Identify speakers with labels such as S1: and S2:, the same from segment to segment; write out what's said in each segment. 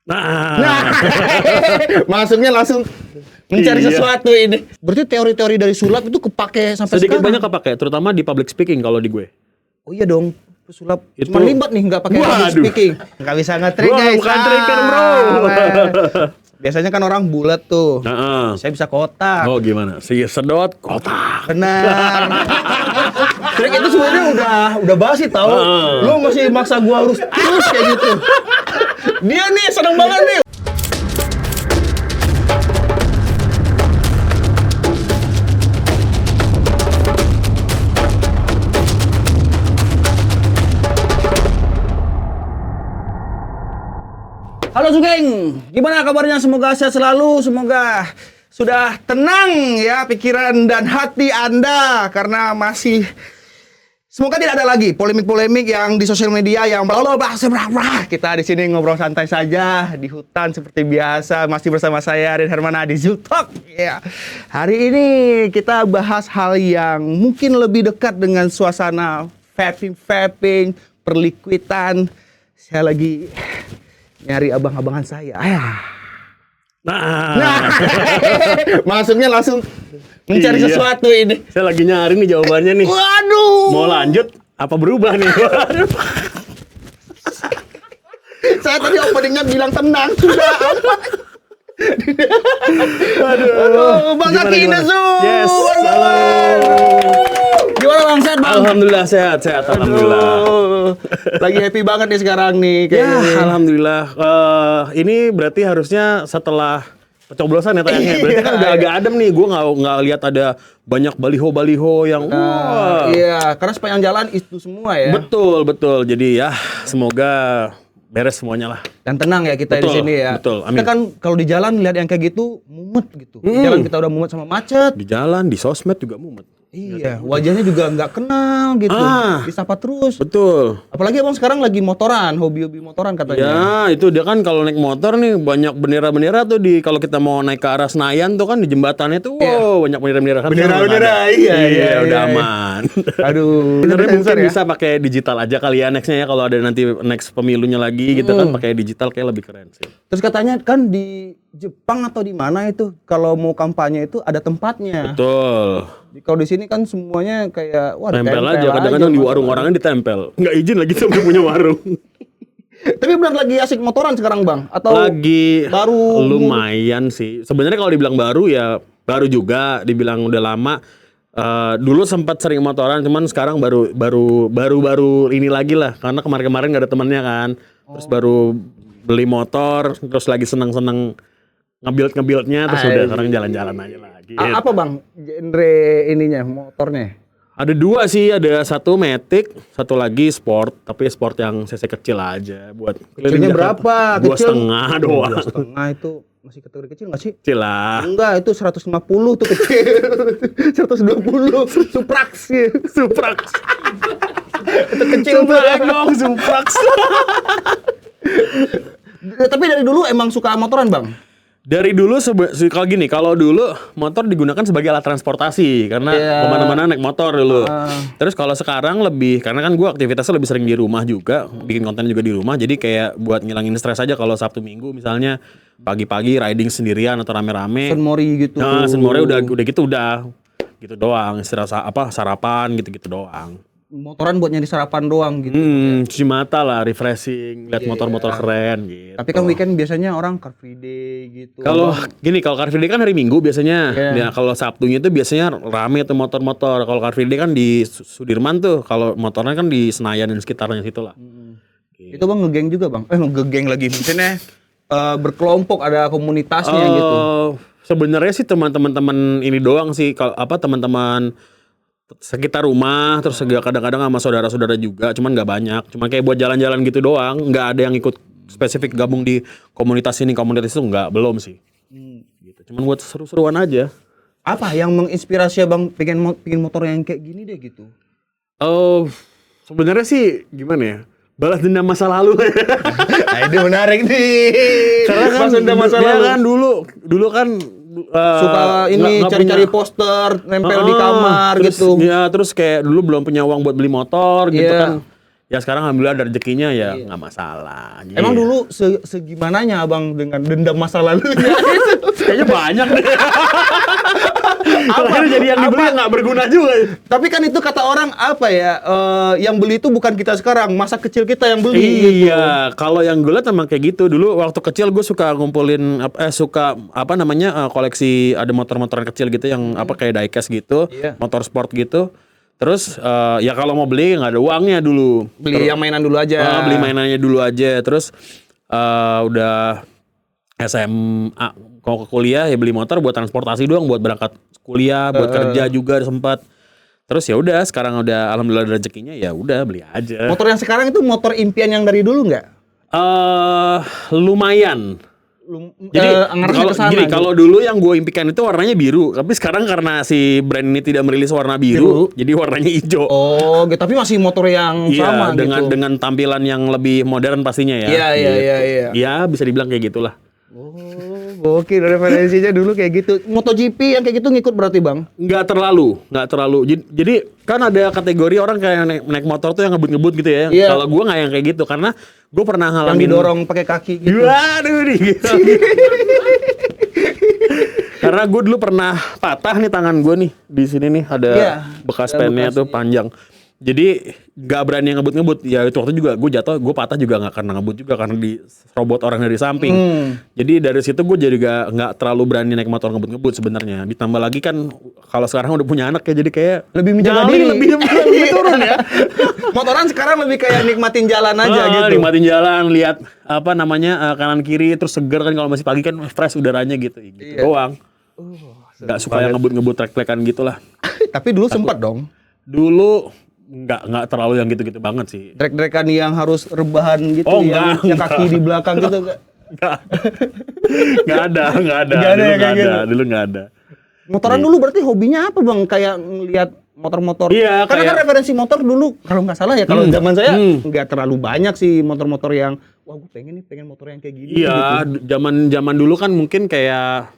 S1: Nah, masuknya langsung mencari sesuatu ini. Berarti teori-teori dari sulap itu kepake sampai
S2: sedikit
S1: sekarang.
S2: banyak kepake, terutama di public speaking kalau di gue.
S1: Oh iya dong, sulap
S2: Itu-
S1: cuma limbat nih, nggak pakai public
S2: Waduh.
S1: speaking. Nggak bisa nge-trick
S2: Bro,
S1: guys.
S2: bukan trigger, bro.
S1: Biasanya kan orang bulat tuh.
S2: Nah,
S1: Saya bisa kotak.
S2: oh gimana? Si sedot kotak.
S1: Benar. Trik itu sebenarnya udah basi tahu. Lu masih maksa gua harus terus kayak gitu. Dia nih seneng banget nih. Halo Sugeng, gimana kabarnya? Semoga sehat selalu, semoga sudah tenang ya pikiran dan hati Anda karena masih semoga tidak ada lagi polemik-polemik yang di sosial media yang kita di sini ngobrol santai saja di hutan seperti biasa, masih bersama saya Rin Hermana di Zutalk. Ya. Hari ini kita bahas hal yang mungkin lebih dekat dengan suasana vaping, perlikuitan. Saya lagi nyari abang-abangan saya.
S2: Nah,
S1: Masuknya langsung mencari
S2: Iya.
S1: sesuatu ini.
S2: saya lagi nyari nih jawabannya nih.
S1: Waduh.
S2: Mau lanjut apa berubah nih? Waduh.
S1: Saya tadi openingnya bilang tenang, sudah apa? Aduh, Bang Zaki in the Zoo.
S2: Yes,
S1: Aduh.
S2: halo.
S1: Gimana Bang, sehat Bang?
S2: Alhamdulillah sehat, alhamdulillah.
S1: Aduh, lagi happy banget nih sekarang nih
S2: Ya,
S1: kayaknya.
S2: alhamdulillah. Ini berarti harusnya setelah pencoblosan ya tayangnya. Berarti kan udah agak adem nih. Gue nggak lihat ada banyak baliho-baliho yang wah.
S1: Iya, karena sepanjang jalan itu semua ya.
S2: Betul. Jadi ya semoga beres semuanya lah.
S1: Dan tenang ya kita di
S2: Betul,
S1: sini ya.
S2: betul, amin.
S1: Kita kan kalau di jalan lihat yang kayak gitu mumet gitu. Di jalan kita udah mumet sama macet.
S2: Di jalan, di sosmed juga mumet.
S1: Iya, wajahnya juga nggak kenal gitu. Disapa terus.
S2: Betul.
S1: Apalagi abang sekarang lagi motoran, hobi-hobi motoran katanya.
S2: Ya, itu dia kan kalau naik motor nih banyak bendera-bendera tuh di kalau kita mau naik ke arah Senayan tuh kan di jembatannya tuh wow, banyak bendera-bendera kan.
S1: Bendera-bendera,
S2: Sekarang
S1: iya,
S2: ada.
S1: iya,
S2: udah
S1: iya.
S2: aman.
S1: Aduh,
S2: Sebenarnya
S1: sensor
S2: mungkin
S1: ya?
S2: bisa pakai digital aja kali ya nextnya ya kalau ada nanti next pemilunya lagi gitu kan pakai digital kayak lebih keren sih.
S1: Terus katanya kan di Jepang atau di mana itu kalau mau kampanye itu ada tempatnya.
S2: Betul.
S1: Kalau di sini kan semuanya kayak wah
S2: Tempel
S1: ditempel
S2: aja kadang-kadang di
S1: masalah.
S2: warung orangnya ditempel. Nggak izin lagi sampai punya warung.
S1: Tapi benar lagi asik motoran sekarang Bang atau
S2: Lagi
S1: baru
S2: lumayan sih. Sebenarnya kalau dibilang baru ya baru juga, dibilang udah lama. Dulu sempat sering motoran, cuman sekarang baru ini lagi lah. Karena kemarin-kemarin nggak ada temannya kan. Terus baru beli motor, terus lagi seneng-seneng nge-buildnya, terus udah sekarang jalan-jalan aja lagi.
S1: Apa Bang genre ininya motornya?
S2: Ada dua sih, ada satu Matic, satu lagi sport, tapi sport yang cc kecil aja buat
S1: Kecilnya
S2: keliling Jakarta.
S1: berapa?
S2: Dua
S1: Kecil?
S2: setengah doang.
S1: 2,5 itu masih kategori kecil nggak sih?
S2: Kecil lah.
S1: Enggak, itu 150 tuh kecil. 120 Suprax ya.
S2: Suprax.
S1: Itu kecil tuh.
S2: Suprax dong, Suprax.
S1: Tapi dari dulu emang suka motoran Bang?
S2: Dari dulu kalau gini, kalau dulu motor digunakan sebagai alat transportasi karena kemana-mana naik motor dulu. Terus kalau sekarang lebih karena kan gue aktivitasnya lebih sering di rumah juga, bikin konten juga di rumah. Jadi kayak buat ngilangin stres aja kalau Sabtu Minggu misalnya pagi-pagi riding sendirian atau rame-rame.
S1: Sunmori gitu.
S2: Nah, Sunmori udah gitu doang, istirahat sarapan gitu-gitu doang.
S1: Motoran buat nyari sarapan doang gitu.
S2: Cuci mata lah, refreshing, lihat motor-motor keren gitu.
S1: Tapi kan weekend biasanya orang Car Free Day gitu.
S2: Kalau gini, kalau Car Free Day kan hari Minggu biasanya.
S1: Iya.
S2: Ya kalau Sabtunya itu biasanya rame tuh motor-motor. Kalau Car Free Day kan di Sudirman tuh. Kalau motornya kan di Senayan dan sekitarnya situ lah.
S1: Itu Bang ngegeng juga Bang. Ngegeng lagi maksudnya berkelompok ada komunitasnya gitu.
S2: Sebenarnya sih teman-teman ini doang sih. Kalau teman-teman sekitar rumah, terus kadang-kadang sama saudara-saudara juga, cuman nggak banyak, cuman kayak buat jalan-jalan gitu doang, nggak ada yang ikut spesifik gabung di komunitas ini, komunitas itu belum sih, gitu, cuman buat seru-seruan aja.
S1: Apa yang menginspirasi Bang pengen motor yang kayak gini deh gitu?
S2: Sebenarnya sih gimana ya, balas dendam masa lalu.
S1: Nah, ini menarik nih.
S2: Karena kan
S1: Balas dendam masa lalu.
S2: kan dulu kan
S1: Suka ini
S2: nggak
S1: cari-cari
S2: punya-
S1: poster, nempel di kamar
S2: terus,
S1: gitu.
S2: Ya terus kayak dulu belum punya uang buat beli motor gitu
S1: Iya.
S2: kan. Ya sekarang alhamdulillah ada rezekinya ya nggak masalah.
S1: Emang
S2: Iya.
S1: dulu segimananya abang dengan dendam masa lalunya?
S2: Kayaknya banyak deh. Akhirnya jadi yang dibeli nggak berguna juga.
S1: Tapi kan itu kata orang apa ya? Yang beli itu bukan kita sekarang, masa kecil kita yang beli. Gitu.
S2: Iya, kalau yang gue lihat emang kayak gitu. Dulu waktu kecil gue suka ngumpulin koleksi ada motor-motoran kecil gitu yang kayak diecast gitu,
S1: Iya.
S2: motor sport gitu. Terus ya kalau mau beli nggak ada uangnya dulu.
S1: Beli yang mainan dulu aja.
S2: Beli mainannya dulu aja. Terus udah SMA kalau ke kuliah ya beli motor buat transportasi doang, buat berangkat kuliah, buat kerja juga sempat. Terus ya udah sekarang udah alhamdulillah ada rezekinya ya udah beli aja.
S1: Motor yang sekarang itu motor impian yang dari dulu nggak?
S2: Lumayan. Jadi
S1: ngarahnya ke sana, gitu.
S2: kalau dulu yang gue impikan itu warnanya biru, tapi sekarang karena si brand ini tidak merilis warna biru. Jadi warnanya hijau.
S1: Oh, gitu. Tapi masih motor yang
S2: Iya,
S1: sama gitu.
S2: dengan tampilan yang lebih modern pastinya ya.
S1: Iya.
S2: Ya, bisa dibilang kayak gitulah.
S1: Oh, oke, referensinya dulu kayak gitu. MotoGP yang kayak gitu ngikut berarti, Bang?
S2: Nggak terlalu. Jadi kan ada kategori orang kayak naik motor tuh yang ngebut-ngebut gitu ya.
S1: Iya.
S2: Kalau gue nggak yang kayak gitu karena gue pernah
S1: Yang
S2: ngalamin
S1: didorong pakai kaki gitu.
S2: Waduh nih. Karena gue dulu pernah patah nih tangan gue nih di sini nih ada
S1: Iya,
S2: bekas
S1: ada
S2: pennya
S1: bekas,
S2: tuh panjang. Jadi gak berani ngebut-ngebut. Ya itu waktu juga gue jatuh, gue patah juga nggak karena ngebut juga karena diserobot orang dari samping. Jadi dari situ gue jadi nggak terlalu berani naik motor ngebut-ngebut sebenarnya. Ditambah lagi kan kalau sekarang udah punya anak ya jadi kayak
S1: Lebih menjaga
S2: nyali,
S1: diri.
S2: lebih turun ya.
S1: Motoran sekarang lebih kayak nikmatin jalan aja gitu.
S2: Nikmatin jalan, lihat kanan kiri terus seger kan kalau masih pagi kan fresh udaranya gitu. Gitu doang. Nggak suka yang ngebut-ngebut trek-trekan gitu lah.
S1: Tapi dulu sempat dong.
S2: Dulu nggak terlalu yang gitu-gitu banget sih.
S1: Trek-trekan yang harus rebahan gitu,
S2: Oh,
S1: yang
S2: enggak.
S1: kaki di belakang gitu.
S2: Nggak ada.
S1: Nggak ada
S2: Dulu
S1: ya,
S2: nggak
S1: kayak gitu.
S2: ada. Dulu nggak ada.
S1: Motoran dulu berarti hobinya apa, Bang? Kayak ngelihat motor-motor.
S2: Iya,
S1: Karena kan
S2: kayak-
S1: referensi motor dulu kalau nggak salah ya, kalau zaman saya nggak terlalu banyak sih motor-motor yang wah gue pengen motor yang kayak gini.
S2: Iya,
S1: gitu.
S2: zaman dulu kan mungkin kayak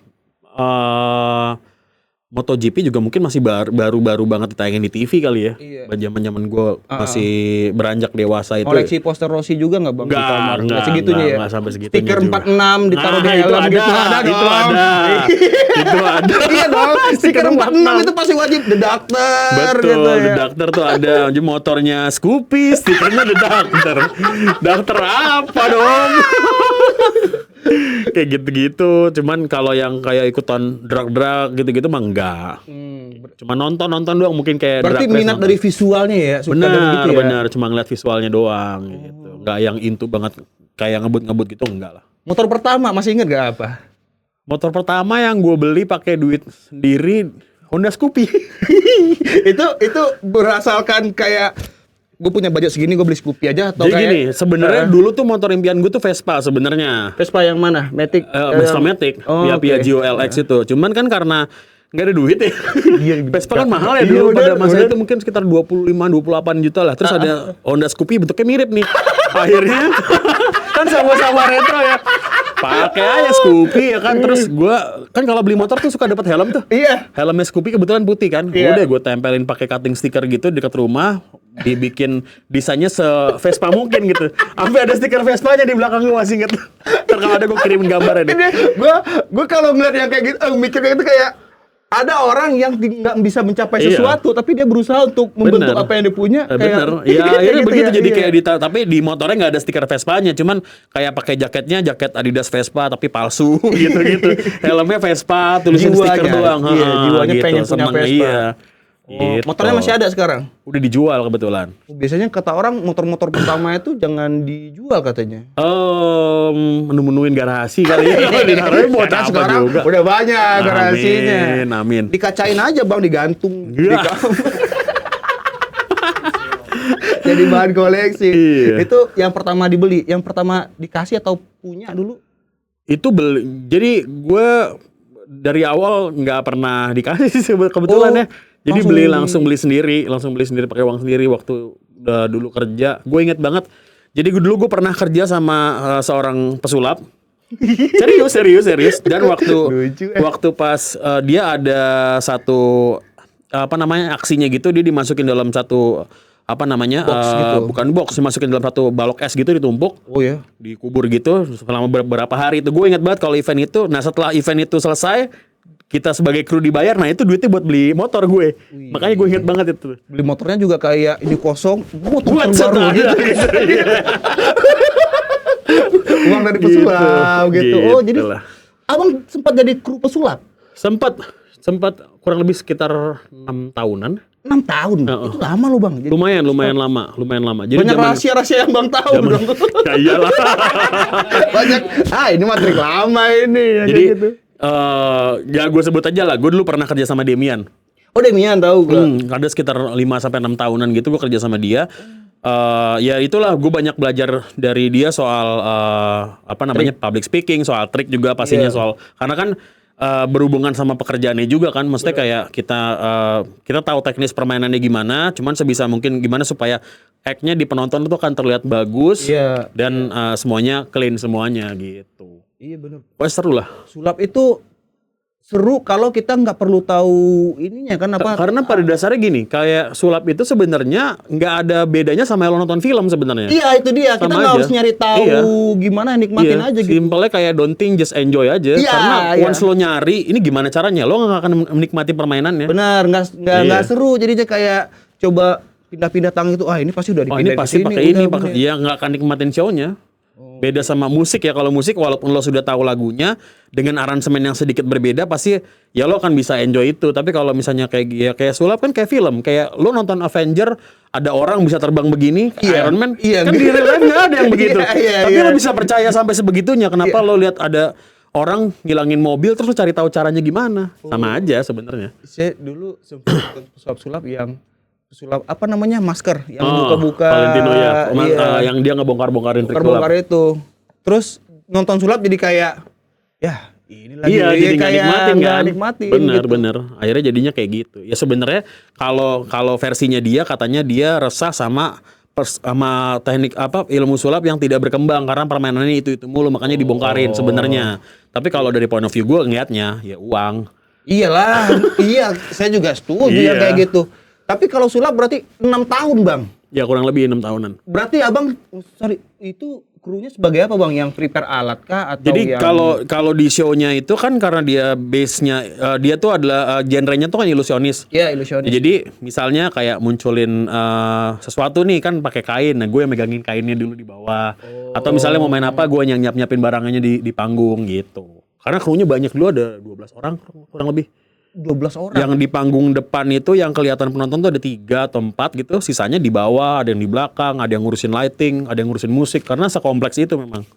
S2: MotoGP juga mungkin masih baru banget ditayangin di TV kali ya.
S1: Iya.
S2: Zaman gue masih beranjak dewasa itu.
S1: Koleksi poster Rossi juga nggak, Bang? Di kamar? Nggak segitunya ya.
S2: Nggak sampai segitunya.
S1: Stiker
S2: juga.
S1: 46 ditaruh di
S2: Nah,
S1: helm gitu. Ada
S2: itu
S1: dong.
S2: ada. Itu ada.
S1: Iya dong. Stiker 46 itu pasti wajib. The Doctor
S2: Betul,
S1: gitu
S2: The
S1: ya.
S2: Doctor tuh ada. Jadi motornya Scoopy, stikernya The Doctor. Doctor apa dong? Kayak gitu-gitu. Cuman kalau yang kayak ikutan drag gitu-gitu mah enggak. Cuma nonton doang mungkin kayak
S1: Berarti
S2: drag race
S1: minat
S2: nonton.
S1: dari visualnya ya, suka dari
S2: Benar,
S1: gitu ya.
S2: benar. Cuma ngeliat visualnya doang gitu. Enggak yang into banget kayak ngebut-ngebut gitu enggak lah.
S1: Motor pertama masih inget gak apa?
S2: Motor pertama yang gue beli pakai duit sendiri Honda Scoopy.
S1: itu berasalkan kayak gue punya budget segini gue beli Scoopy aja atau
S2: Jadi
S1: kayak
S2: gini, sebenarnya dulu tuh motor impian gue tuh Vespa sebenarnya.
S1: Vespa yang mana? Matic?
S2: Vespa Matic,
S1: Oh,
S2: via
S1: oke.
S2: Piaggio LX itu. Cuman kan karena nggak ada duit ya.
S1: Iya,
S2: Vespa kan mahal ya
S1: iya,
S2: dulu pada
S1: bener,
S2: masa
S1: bener.
S2: itu mungkin sekitar 25-28 juta lah. Terus ada Honda Scoopy bentuknya mirip nih. Akhirnya kan sama-sama retro ya. Pakai aja Scoopy ya kan. Terus gua kan kalau beli motor tuh suka dapat helm tuh.
S1: Iya.
S2: Helmnya Scoopy kebetulan putih kan.
S1: Iya.
S2: Udah gue tempelin pakai cutting stiker gitu dekat rumah, dibikin desainnya se-Vespa mungkin gitu. Sampai ada stiker Vespanya di belakang gue masih inget. Ntar kalau ada gue kirimin gambarnya deh.
S1: Gue kalau ngeliat yang kayak gitu, mikir kayak gitu kayak ada orang yang nggak bisa mencapai
S2: Iya.
S1: sesuatu, tapi dia berusaha untuk membentuk
S2: Bener.
S1: apa yang dia punya.
S2: Bener.
S1: Kayak,
S2: Ya,
S1: kayak
S2: akhirnya
S1: gitu
S2: begitu
S1: ya,
S2: jadi
S1: iya.
S2: kayak tapi di motornya nggak ada stiker Vespanya, cuman kayak pakai jaket Adidas Vespa tapi palsu gitu-gitu. Helmnya Vespa, tulisin
S1: Jiwanya,
S2: stiker doang.
S1: iya,
S2: Ha,
S1: jiwanya pengen punya
S2: seneng,
S1: Vespa.
S2: Iya.
S1: Oh,
S2: Gitu.
S1: motornya masih ada sekarang?
S2: Udah dijual kebetulan.
S1: Biasanya kata orang motor-motor pertama itu jangan dijual katanya.
S2: Menu-menuin garasi kali ya. Ditaruhnya buat
S1: Karena
S2: apa
S1: sekarang
S2: juga.
S1: udah banyak garasinya.
S2: Amin.
S1: Dikacain aja Bang, digantung.
S2: Iya.
S1: Jadi bahan koleksi.
S2: Iya.
S1: Itu yang pertama dibeli, yang pertama dikasih atau punya dulu?
S2: Itu jadi gue dari awal nggak pernah dikasih sih kebetulan ya. Jadi langsung beli sendiri pakai uang sendiri waktu dulu kerja. Gue inget banget. Jadi dulu gue pernah kerja sama seorang pesulap. Serius. Dan
S1: Lucu,
S2: waktu pas dia ada satu aksinya gitu, dia dimasukin dalam satu apa namanya
S1: Box gitu.
S2: bukan box, dimasukin dalam satu balok es gitu ditumpuk,
S1: Oh ya.
S2: dikubur gitu selama beberapa hari itu. Gue ingat banget kalau event itu. Nah setelah event itu selesai, kita sebagai kru dibayar. Nah itu duitnya buat beli motor gue. Makanya gue ingat banget itu.
S1: Beli motornya juga kayak ini kosong, motor
S2: Buat
S1: terbaru
S2: setelah
S1: gitu. Uang dari pesulap gitu. Oh jadi
S2: Gitulah.
S1: abang sempat jadi kru pesulap
S2: sempat kurang lebih sekitar 6 tahunan.
S1: 6 tahun. Itu lama loh bang. Jadi
S2: Lumayan lama. Jadi
S1: banyak rahasia-rahasia yang bang tahu dong.
S2: ya iyalah.
S1: Banyak. Ini matrik lama ini. Ya,
S2: Jadi
S1: kayak gitu.
S2: ya gue sebut aja lah. Gue dulu pernah kerja sama Demian.
S1: Oh Demian tahu gue.
S2: Ada sekitar 5 sampai 6 tahunan gitu gue kerja sama dia. Ya itulah gue banyak belajar dari dia soal public speaking, soal trik juga pastinya soal karena kan berhubungan sama pekerjaannya juga kan, maksudnya kayak kita tahu teknis permainannya gimana, cuman sebisa mungkin gimana supaya act-nya di penonton itu kan terlihat bagus dan semuanya clean semuanya gitu.
S1: Iya benar.
S2: Wah seru lah.
S1: Sulap itu seru kalau kita nggak perlu tahu ininya kan apa.
S2: Karena pada dasarnya gini, kayak sulap itu sebenarnya nggak ada bedanya sama lo nonton film sebenarnya.
S1: Iya itu dia. Kita
S2: Sama
S1: nggak
S2: aja.
S1: harus nyari tahu gimana nikmatin aja gitu.
S2: Simpelnya kayak don't think, just enjoy aja.
S1: Iya,
S2: Karena
S1: iya.
S2: once lo nyari, ini gimana caranya, lo nggak akan menikmati permainannya.
S1: Benar, nggak
S2: Iya.
S1: seru jadinya kayak coba pindah-pindah tangan itu. Ini pasti udah
S2: Oh
S1: dipindahin
S2: ini pasti
S1: ke sini,
S2: pakai
S1: udah
S2: ini,
S1: bener.
S2: ya nggak akan nikmatin show-nya. Beda sama musik ya, kalau musik walaupun lo sudah tahu lagunya dengan aransemen yang sedikit berbeda pasti ya lo akan bisa enjoy itu. Tapi kalau misalnya kayak sulap kan kayak film, kayak lo nonton Avenger ada orang bisa terbang begini,
S1: Iya.
S2: Iron Man
S1: Iya,
S2: kan di real life nggak ada yang begitu.
S1: Iya,
S2: Tapi
S1: iya.
S2: lo bisa percaya sampai sebegitunya. Kenapa lo lihat ada orang ngilangin mobil terus lo cari tahu caranya gimana? Sama aja sebenarnya.
S1: Saya dulu sempat sulap-sulap yang sulap apa namanya masker yang
S2: Oh,
S1: buka-buka.
S2: Valentino ya,
S1: Iya.
S2: yang dia ngebongkar-bongkarin trik sulap.
S1: Bongkar itu. Terus nonton sulap jadi kayak ya ini lagi.
S2: Iya, jadi nggak
S1: kayak
S2: nikmatin
S1: nggak
S2: kan.
S1: nikmatin gitu.
S2: Bener. Akhirnya jadinya kayak gitu. Ya sebenarnya kalau versinya dia katanya dia resah sama teknik ilmu sulap yang tidak berkembang karena permainannya itu mulu makanya dibongkarin sebenarnya. Tapi kalau dari point of view gue ngeliatnya ya uang.
S1: Iyalah, iya saya juga setuju
S2: Iya.
S1: yang kayak gitu. Tapi kalau sulap berarti 6 tahun bang.
S2: Ya kurang lebih 6 tahunan.
S1: Berarti abang, itu krunya sebagai apa bang? Yang prepare alat kah atau
S2: Jadi
S1: yang...
S2: kalau di show-nya itu kan karena dia base-nya dia tuh adalah genrenya tuh kan ilusionis.
S1: Ya ilusionis.
S2: Jadi misalnya kayak munculin sesuatu nih kan pakai kain, nah gue yang megangin kainnya dulu di bawah. Atau misalnya mau main apa, gue yang nyiapin barangnya di panggung gitu. Karena krunya banyak dulu ada 12 orang kurang lebih.
S1: 12 orang.
S2: Yang di panggung depan itu yang kelihatan penonton tuh ada 3 atau 4 gitu, sisanya di bawah, ada yang di belakang, ada yang ngurusin lighting, ada yang ngurusin musik karena sekompleks itu memang.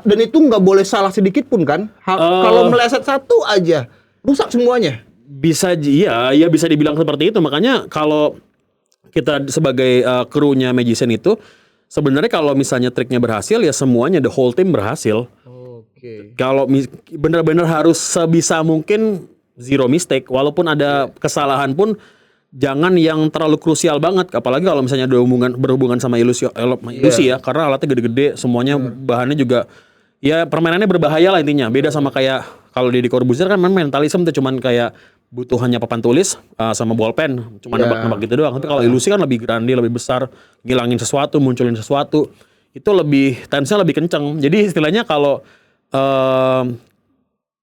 S1: Dan itu nggak boleh salah sedikit pun kan? Kalau meleset satu aja rusak semuanya.
S2: Ya bisa dibilang seperti itu. Makanya kalau kita sebagai krunya magician itu sebenarnya kalau misalnya triknya berhasil ya semuanya the whole team berhasil.
S1: Oke.
S2: Kalau benar-benar harus sebisa mungkin zero mistake, walaupun ada kesalahan pun jangan yang terlalu krusial banget, apalagi kalau misalnya ada berhubungan sama ilusi ya, karena alatnya gede-gede, semuanya bahannya juga ya permainannya berbahaya lah intinya. Beda sama kayak kalau Deddy Corbuzier kan mentalism tuh cuman kayak butuh hanya papan tulis sama bolpen, cuma nebak-nebak gitu doang. Tapi kalau ilusi kan lebih grande, lebih besar, ngilangin sesuatu, munculin sesuatu, itu lebih tensinya lebih kenceng. Jadi istilahnya kalau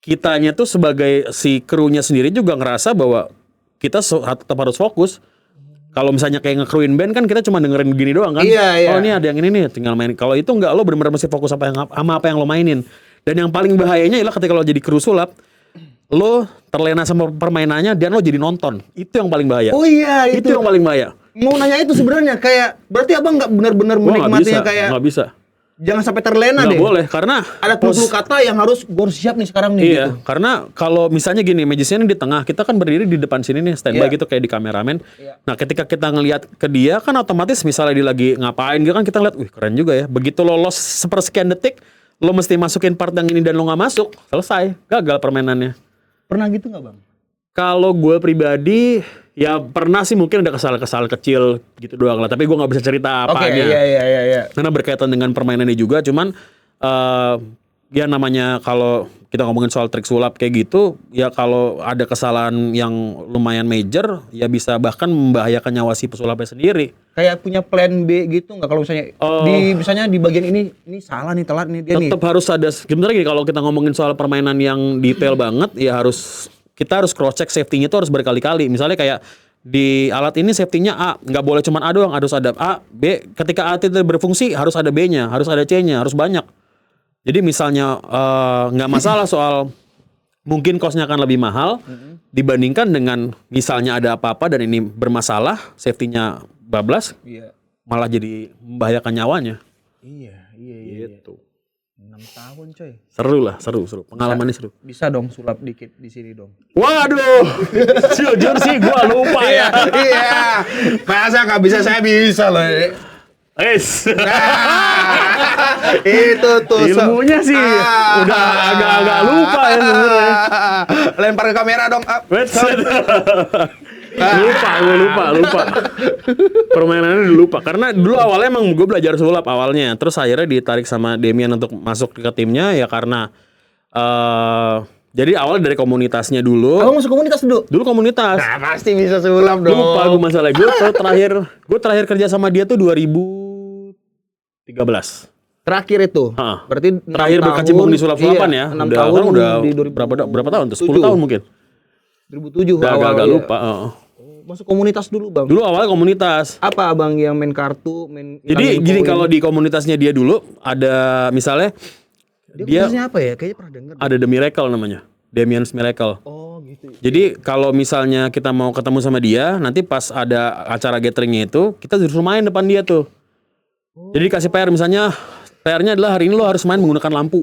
S2: kitanya tuh sebagai si krunya sendiri juga ngerasa bahwa kita tetap harus fokus. Kalau misalnya kayak nge-crewin band kan kita cuma dengerin gini doang kan.
S1: Iya.
S2: Oh ini ada yang ini nih tinggal main. Kalau itu enggak, lo benar-benar mesti fokus sama apa yang lo mainin. Dan yang paling bahayanya adalah ketika lo jadi kru sulap, lo terlena sama permainannya dan lo jadi nonton. Itu yang paling bahaya.
S1: Oh iya
S2: Itu yang paling bahaya.
S1: Mau nanya itu sebenarnya kayak berarti abang nggak benar-benar
S2: Wah,
S1: menikmatinya kayak
S2: nggak bisa.
S1: jangan sampai terlena
S2: Nggak
S1: deh.
S2: boleh karena
S1: Ada clue kata yang harus gue harus siap nih sekarang nih.
S2: Iya,
S1: Gitu.
S2: karena kalau misalnya gini, magician di tengah, kita kan berdiri di depan sini nih, standby gitu kayak di kameramen. Nah, ketika kita ngelihat ke dia kan otomatis misalnya dia lagi ngapain gitu kan kita ngeliat, wih keren juga ya. Begitu lolos sepersekian detik, lo mesti masukin part yang ini dan lo nggak masuk, selesai, gagal permainannya.
S1: Pernah gitu nggak bang?
S2: Kalau gue pribadi, ya pernah sih mungkin ada kesalahan kecil gitu doang lah. Tapi gue nggak bisa cerita
S1: Oke,
S2: apanya.
S1: iya.
S2: Karena berkaitan dengan permainannya juga, cuman ya namanya kalau kita ngomongin soal trik sulap kayak gitu, ya kalau ada kesalahan yang lumayan major, ya bisa bahkan membahayakan nyawa si pesulapnya sendiri.
S1: Kayak punya plan B gitu nggak kalau misalnya misalnya di bagian ini salah nih, telat nih dia nih.
S2: Tetap harus ada. Sebenarnya gini, kalau kita ngomongin soal permainan yang detail banget, ya kita harus cross check safety-nya itu harus berkali-kali. Misalnya kayak di alat ini safety-nya A, nggak boleh cuma A doang, harus ada A, B. Ketika A tidak berfungsi, harus ada B-nya, harus ada C-nya, harus banyak. Jadi misalnya nggak masalah soal mungkin cost-nya akan lebih mahal dibandingkan dengan misalnya ada apa-apa dan ini bermasalah, safety-nya bablas, malah jadi membahayakan nyawanya.
S1: Iya.
S2: Gitu.
S1: 6 tahun coy.
S2: Seru lah, seru. Pengalamannya seru.
S1: Bisa dong sulap dikit di sini dong.
S2: Waduh, jujur sih gue lupa ya.
S1: Iya. Masa nggak bisa, saya bisa loh. Itu tuh
S2: ilmunya sih udah agak-agak lupa ya sebenarnya.
S1: Lempar ke kamera dong.
S2: Lupa. Permainannya lupa karena dulu awalnya emang gue belajar sulap awalnya, terus akhirnya ditarik sama Demian untuk masuk ke timnya ya karena jadi awalnya dari komunitasnya dulu.
S1: Abang masuk komunitas dulu?
S2: Dulu komunitas.
S1: Nah, pasti bisa sulap dong.
S2: Lupa gue masalah. Gue terakhir kerja sama dia tuh 2013.
S1: Terakhir itu. Berarti
S2: terakhir berkecimpung di sulap-sulapan ya.
S1: 6 tahun
S2: udah
S1: di
S2: berapa tahun tuh? 10 tahun mungkin.
S1: 2007
S2: udah
S1: awal.
S2: Agak lupa.
S1: Masuk komunitas dulu, Bang.
S2: Dulu awalnya komunitas.
S1: Apa Abang yang main kartu,
S2: Jadi gini, kalau di komunitasnya dia dulu ada misalnya dia
S1: apa ya? Kayaknya pernah dengar.
S2: ada The Miracle namanya. Damian's Miracle.
S1: Oh, gitu.
S2: Jadi kalau misalnya kita mau ketemu sama dia, nanti pas ada acara gatheringnya itu, kita disuruh main depan dia tuh. Jadi dikasih PR, misalnya PR-nya adalah hari ini lo harus main menggunakan lampu.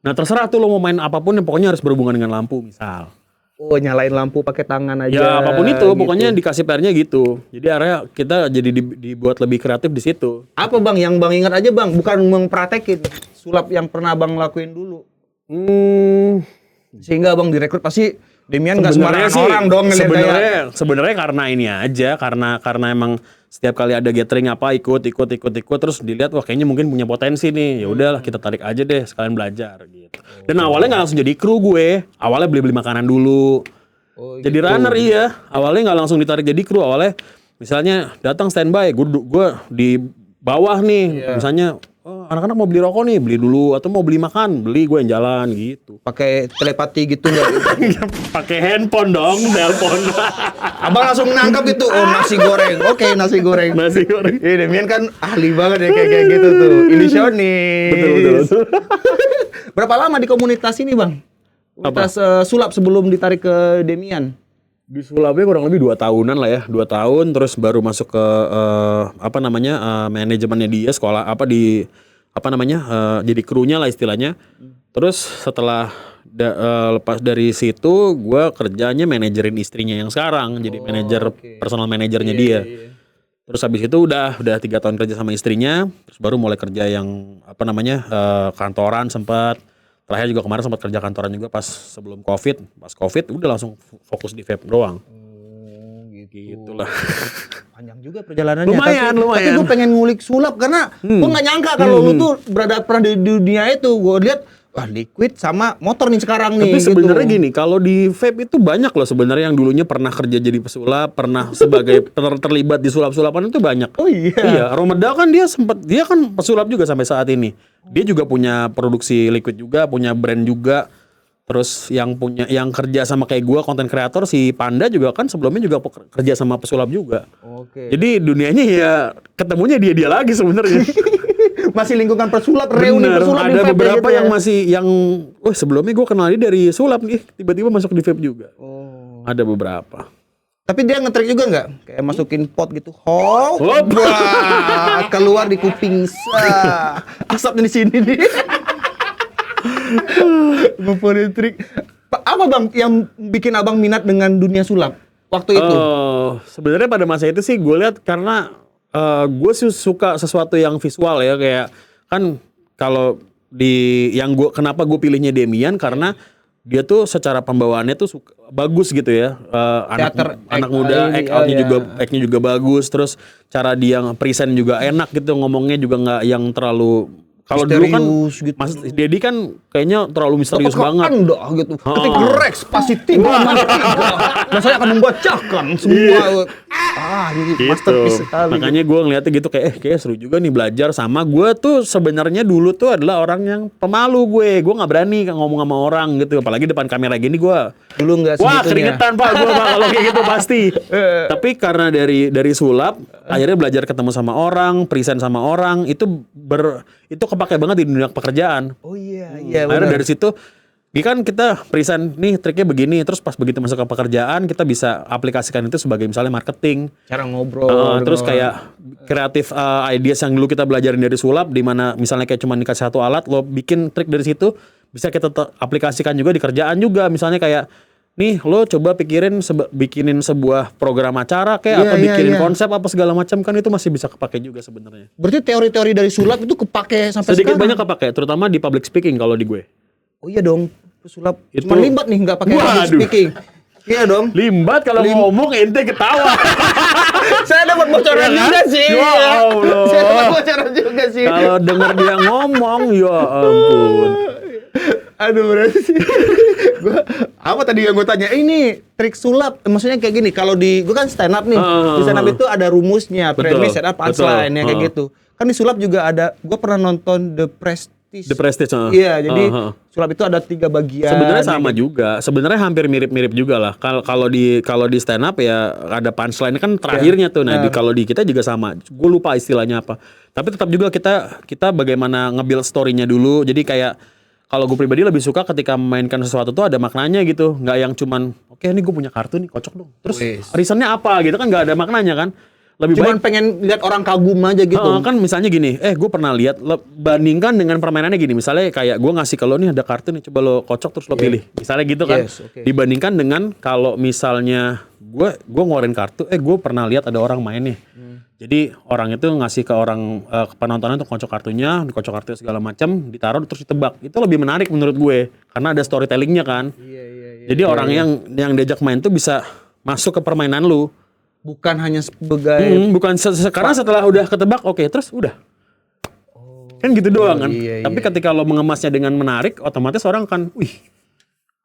S2: Nah terserah tuh lo mau main apapun yang pokoknya harus berhubungan dengan lampu misal.
S1: Oh, nyalain lampu pakai tangan aja.
S2: Ya apapun itu,
S1: gitu.
S2: pokoknya dikasih PR-nya gitu. Jadi akhirnya kita jadi dibuat lebih kreatif di situ.
S1: Apa Bang yang Bang ingat aja Bang, bukan mempraktekin sulap yang pernah Bang lakuin dulu. Sehingga Bang direkrut pasti Demian nggak sembarangan orang dong ngeliat
S2: sebenarnya karena ini aja, karena emang setiap kali ada gathering apa ikut terus dilihat wah kayaknya mungkin punya potensi nih. Ya udahlah kita tarik aja deh sekalian belajar gitu. Dan awalnya nggak langsung jadi kru gue. Awalnya beli makanan dulu. Jadi runner iya. Awalnya nggak langsung ditarik jadi kru. Awalnya misalnya datang standby, gue di bawah nih. Misalnya anak-anak mau beli rokok nih, beli dulu, atau mau beli makan, beli, gue yang jalan gitu.
S1: Pakai telepati gitu nggak?
S2: Pakai handphone dong, telepon.
S1: Abang langsung nangkap itu, oh nasi goreng, oke nasi goreng.
S2: Nasi goreng.
S1: Iya, Demian kan ahli banget ya kayak gitu tuh, ilusionis.
S2: Betul.
S1: Berapa lama di komunitas ini Bang? Komunitas sulap sebelum ditarik ke Demian?
S2: Di sulapnya kurang lebih 2 tahunan lah ya, 2 tahun terus baru masuk ke manajemennya dia, sekolah jadi krunya lah istilahnya. Terus setelah lepas dari situ gue kerjanya manajerin istrinya yang sekarang, jadi personal manajernya dia. Terus habis itu udah 3 tahun kerja sama istrinya, terus baru mulai kerja yang kantoran sempat. Terakhir juga kemarin sempat kerja kantoran juga pas sebelum Covid. Pas Covid udah langsung fokus di vape doang. Gitulah.
S1: Panjang juga perjalanannya.
S2: Lumayan.
S1: Tapi gue pengen ngulik sulap karena gue nggak nyangka kalau lu tuh pernah di dunia itu. Gue lihat wah liquid sama motor nih sekarang nih.
S2: Tapi sebenarnya gini, kalau di vape itu banyak loh sebenarnya yang dulunya pernah kerja jadi pesulap, pernah sebagai terlibat di sulap-sulapan itu banyak.
S1: Oh iya.
S2: Iya, Romedal kan dia kan pesulap juga sampai saat ini. Dia juga punya produksi liquid juga, punya brand juga. Terus yang kerja sama kayak gua konten kreator si Panda juga kan sebelumnya juga kerja sama pesulap juga.
S1: Oke.
S2: Jadi dunianya ya ketemunya dia lagi sebenarnya.
S1: Masih lingkungan pesulap, reuni pesulap
S2: ada
S1: di vape
S2: beberapa
S1: gitu
S2: yang
S1: ya?
S2: masih sebelumnya gue kenal dia dari sulap nih, tiba-tiba masuk di vape juga. Ada beberapa.
S1: Tapi dia ngetrik juga nggak? Kayak masukin pot gitu. Keluar di kuping. Asapnya di sini nih. Ngumpulin trik. Apa Bang yang bikin Abang minat dengan dunia sulap waktu itu?
S2: Sebenarnya pada masa itu sih gue lihat karena gue sih suka sesuatu yang visual ya, kayak kan kalau kenapa gue pilihnya Demian karena dia tuh secara pembawaannya tuh bagus gitu ya, anak muda, act-nya juga bagus, terus cara dia present juga enak gitu, ngomongnya juga nggak yang terlalu Kalau dulu kan
S1: Misterius gitu.
S2: Mas Dedi kan kayaknya terlalu misterius banget.
S1: Dah gitu. Ketika Rex pasti tiba dan saya akan membacakan semua. Ini
S2: Gitu.
S1: masterpiece sekali.
S2: Makanya gue ngeliatnya gitu kayak seru juga nih belajar sama gue tuh sebenarnya dulu tuh adalah orang yang pemalu gue nggak berani ngomong sama orang gitu, apalagi depan kamera gini gue.
S1: Dulu nggak
S2: Wah
S1: segitunya.
S2: keringetan pak gue kalau kayak gitu pasti. Tapi karena dari sulap akhirnya belajar ketemu sama orang, present sama orang, itu kepake banget di dunia pekerjaan.
S1: Oh iya
S2: Akhirnya
S1: benar.
S2: dari situ kan kita present nih triknya begini, terus pas begitu masuk ke pekerjaan kita bisa aplikasikan itu sebagai misalnya marketing.
S1: Cara ngobrol.
S2: Terus kayak kreatif ideas yang dulu kita belajarin dari sulap, di mana misalnya kayak cuma dikasih satu alat, lo bikin trik dari situ bisa kita aplikasikan juga di kerjaan juga. Misalnya kayak nih lo coba bikinin sebuah program acara kayak atau bikinin konsep apa segala macam, kan itu masih bisa kepake juga sebenarnya.
S1: Berarti teori-teori dari sulap itu kepake sampai
S2: Sedikit
S1: sekarang.
S2: banyak kepake, terutama di public speaking kalau di gue.
S1: Oh iya dong. Sulap
S2: Itu-
S1: cuma limbat nih nggak pakai public
S2: Waduh.
S1: speaking. Iya dong.
S2: Limbat kalau ngomong ente ketawa.
S1: Saya dapat bocoran
S2: Iya kan?
S1: juga sih.
S2: Ya Allah.
S1: Saya dapat bocoran juga sih.
S2: Kalau denger dia ngomong, ya ampun.
S1: Aduh berarti sih. Apa tadi yang gue tanya? Ini trik sulap. Maksudnya kayak gini. Kalau di gue kan stand up nih. Di stand up itu ada rumusnya,
S2: Betul,
S1: premis, setup, punchline,
S2: betul.
S1: ya kayak gitu. Kan di sulap juga ada. Gue pernah nonton The Prestige.
S2: The Prestige.
S1: Iya, jadi sulap itu ada 3 bagian.
S2: Sebenarnya sama juga. Sebenarnya hampir mirip-mirip juga lah. Kalau di stand up ya ada punchline kan terakhirnya tuh. Nah, kalau di kita juga sama. Gue lupa istilahnya apa. Tapi tetap juga kita bagaimana nge-build story-nya dulu. Jadi kayak kalau gue pribadi lebih suka ketika memainkan sesuatu tuh ada maknanya gitu. Nggak yang cuman oke ini gue punya kartu nih, kocok dong. Terus reasonnya apa gitu kan, nggak ada maknanya kan. Lebih
S1: Cuman
S2: baik
S1: pengen lihat orang kagum aja gitu.
S2: kan misalnya gini, gue pernah lihat bandingkan dengan permainannya gini, misalnya kayak gue ngasih ke lo nih ada kartu nih, coba lo kocok terus lo pilih, misalnya gitu kan.
S1: Yes, okay.
S2: Dibandingkan dengan kalau misalnya gue ngeluarin kartu, gue pernah lihat ada orang main nih. Jadi orang itu ngasih ke orang ke penontonnya untuk kocok kartunya, dikocok kartu segala macam, ditaruh terus ditebak. Itu lebih menarik menurut gue karena ada storytellingnya kan. Jadi orang yang diajak main tuh bisa masuk ke permainan lu.
S1: Bukan hanya sebagai
S2: Bukan sekarang setelah udah ketebak, oke, terus udah. Kan gitu doang kan.
S1: iya,
S2: Tapi ketika lo mengemasnya dengan menarik, otomatis orang kan, wih,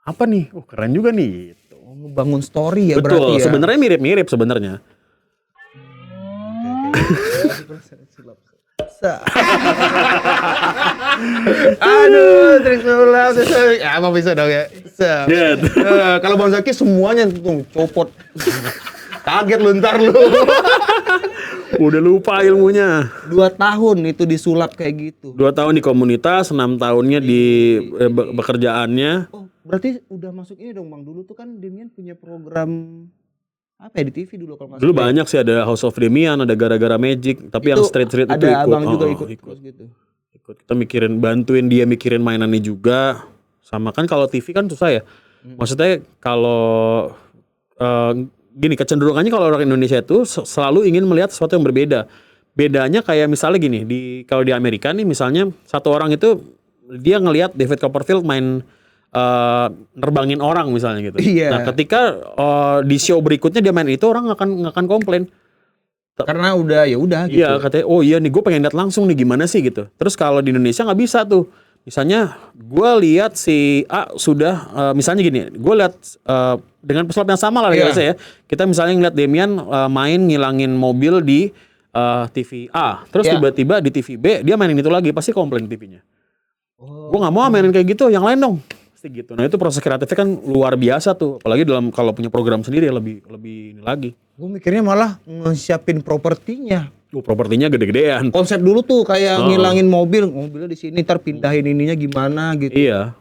S2: apa nih? Oh, keren juga nih. Gitu.
S1: membangun story ya berarti
S2: Betul,
S1: ya.
S2: sebenarnya mirip-mirip sebenarnya.
S1: Aduh, trik sulap. Apa bisa dong ya?
S2: Iya.
S1: Kalau Bang Zaki semuanya tuh copot. Kaget lu ntar lu.
S2: Udah lupa ilmunya.
S1: 2 tahun itu disulap kayak gitu.
S2: 2 tahun di komunitas, 6 tahunnya di pekerjaannya.
S1: Oh, berarti udah masuk ini dong Bang. Dulu tuh kan Demian punya program apa ya di TV dulu kalau nggak
S2: Dulu
S1: salah.
S2: banyak sih, ada House of Demian, ada Gara-Gara Magic, tapi yang
S1: Itu
S2: street-street itu
S1: ada
S2: ikut.
S1: abang juga
S2: Oh,
S1: ikut terus gitu.
S2: Ikut. Kita bantuin dia mikirin mainannya juga. Sama kan kalau TV kan susah ya. Maksudnya kalau gini, kecenderungannya kalau orang Indonesia itu selalu ingin melihat sesuatu yang berbeda. Bedanya kayak misalnya gini, kalau di Amerika nih misalnya satu orang itu dia ngelihat David Copperfield main nerbangin orang misalnya gitu.
S1: Iya.
S2: Nah, ketika di show berikutnya dia main itu, orang nggak akan komplain.
S1: Karena udah ya udah gitu.
S2: Iya, katanya oh iya nih gue pengen lihat langsung nih gimana sih gitu. Terus kalau di Indonesia nggak bisa tuh. Misalnya gue lihat si A sudah misalnya gini, gue lihat dengan pesulap yang sama lah
S1: Iya.
S2: ya. Kita misalnya ngeliat Demian main ngilangin mobil di TV A, terus
S1: Iya.
S2: tiba-tiba di TV B dia mainin itu lagi, pasti komplain TV-nya.
S1: Oh.
S2: Gue nggak mau mainin kayak gitu, yang lain dong. Pasti gitu. Nah itu proses kreatifnya kan luar biasa tuh, apalagi kalau punya program sendiri lebih ini lagi.
S1: Gue mikirnya malah nge-siapin propertinya.
S2: Propertinya gede-gedean.
S1: Konsep dulu tuh kayak ngilangin mobilnya di sini, ntar pindahin ininya gimana gitu.
S2: Iya.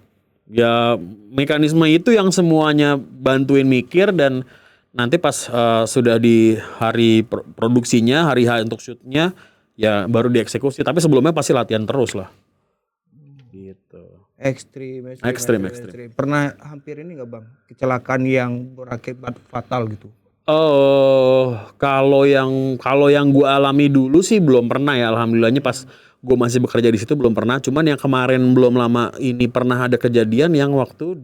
S2: Ya mekanisme itu yang semuanya bantuin mikir, dan nanti pas sudah di hari produksinya, hari H untuk shootnya, ya baru dieksekusi. Tapi sebelumnya pasti latihan terus lah. Gitu. Ekstrim.
S1: Pernah hampir ini nggak Bang? Kecelakaan yang berakibat fatal gitu.
S2: Kalau yang gue alami dulu sih belum pernah ya, alhamdulillahnya pas gue masih bekerja di situ belum pernah. Cuman yang kemarin belum lama ini pernah ada kejadian yang waktu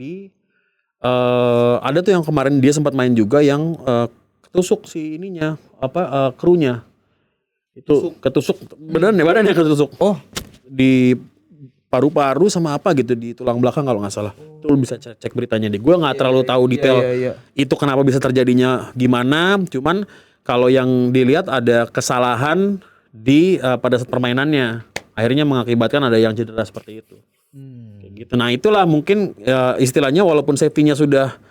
S2: ada tuh yang kemarin dia sempat main juga yang ketusuk si ininya krunya itu ketusuk badannya ketusuk.
S1: Oh,
S2: Di paru-paru sama apa gitu di tulang belakang kalau nggak salah. Itu lu bisa cek beritanya deh. Gue nggak terlalu tahu detail itu kenapa bisa terjadinya gimana. Cuman kalau yang dilihat ada kesalahan di pada saat permainannya, akhirnya mengakibatkan ada yang cedera seperti itu. Kayak gitu. Nah itulah mungkin istilahnya walaupun safety-nya sudah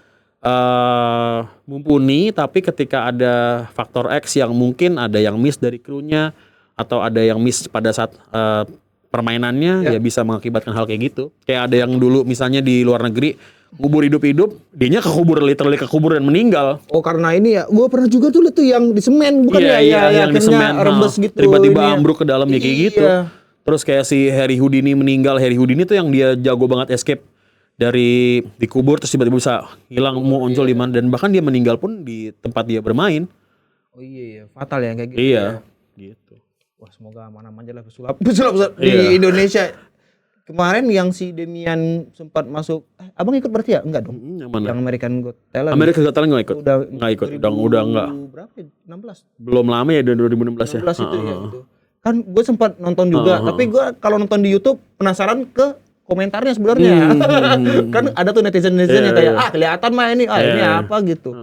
S2: mumpuni, tapi ketika ada faktor X yang mungkin ada yang miss dari krunya atau ada yang miss pada saat permainannya ya bisa mengakibatkan hal kayak gitu. Kayak ada yang dulu misalnya di luar negeri ngubur hidup-hidup, dianya literally kekubur dan meninggal.
S1: Oh karena ini ya, gue pernah juga tuh yang di semen bukan
S2: yang di semen
S1: rembes gitu.
S2: Tiba-tiba ambruk ke dalam ya kayak gitu.
S1: Iya.
S2: Terus kayak si Harry Houdini meninggal. Harry Houdini tuh yang dia jago banget escape dari dikubur terus tiba-tiba bisa hilang muncul di mana, dan bahkan dia meninggal pun di tempat dia bermain.
S1: Oh iya, fatal ya kayak gitu.
S2: Iya, gitu.
S1: Wah semoga aman-aman aja lah pesulap di Indonesia. Kemarin yang si Demian sempat masuk, abang ikut berarti ya? Enggak dong.
S2: Yang mana?
S1: Yang American Got Talent.
S2: American Got Talent nggak ikut?
S1: Nggak
S2: ikut. Udah enggak.
S1: Berapa? 16.
S2: Belum lama ya, 2016 ya.
S1: 16 itu ya. Gitu. Kan gue sempat nonton juga, tapi gue kalau nonton di YouTube penasaran ke komentarnya sebenarnya. Kan ada tuh netizen yang kayak kelihatan mah ini, ini apa gitu.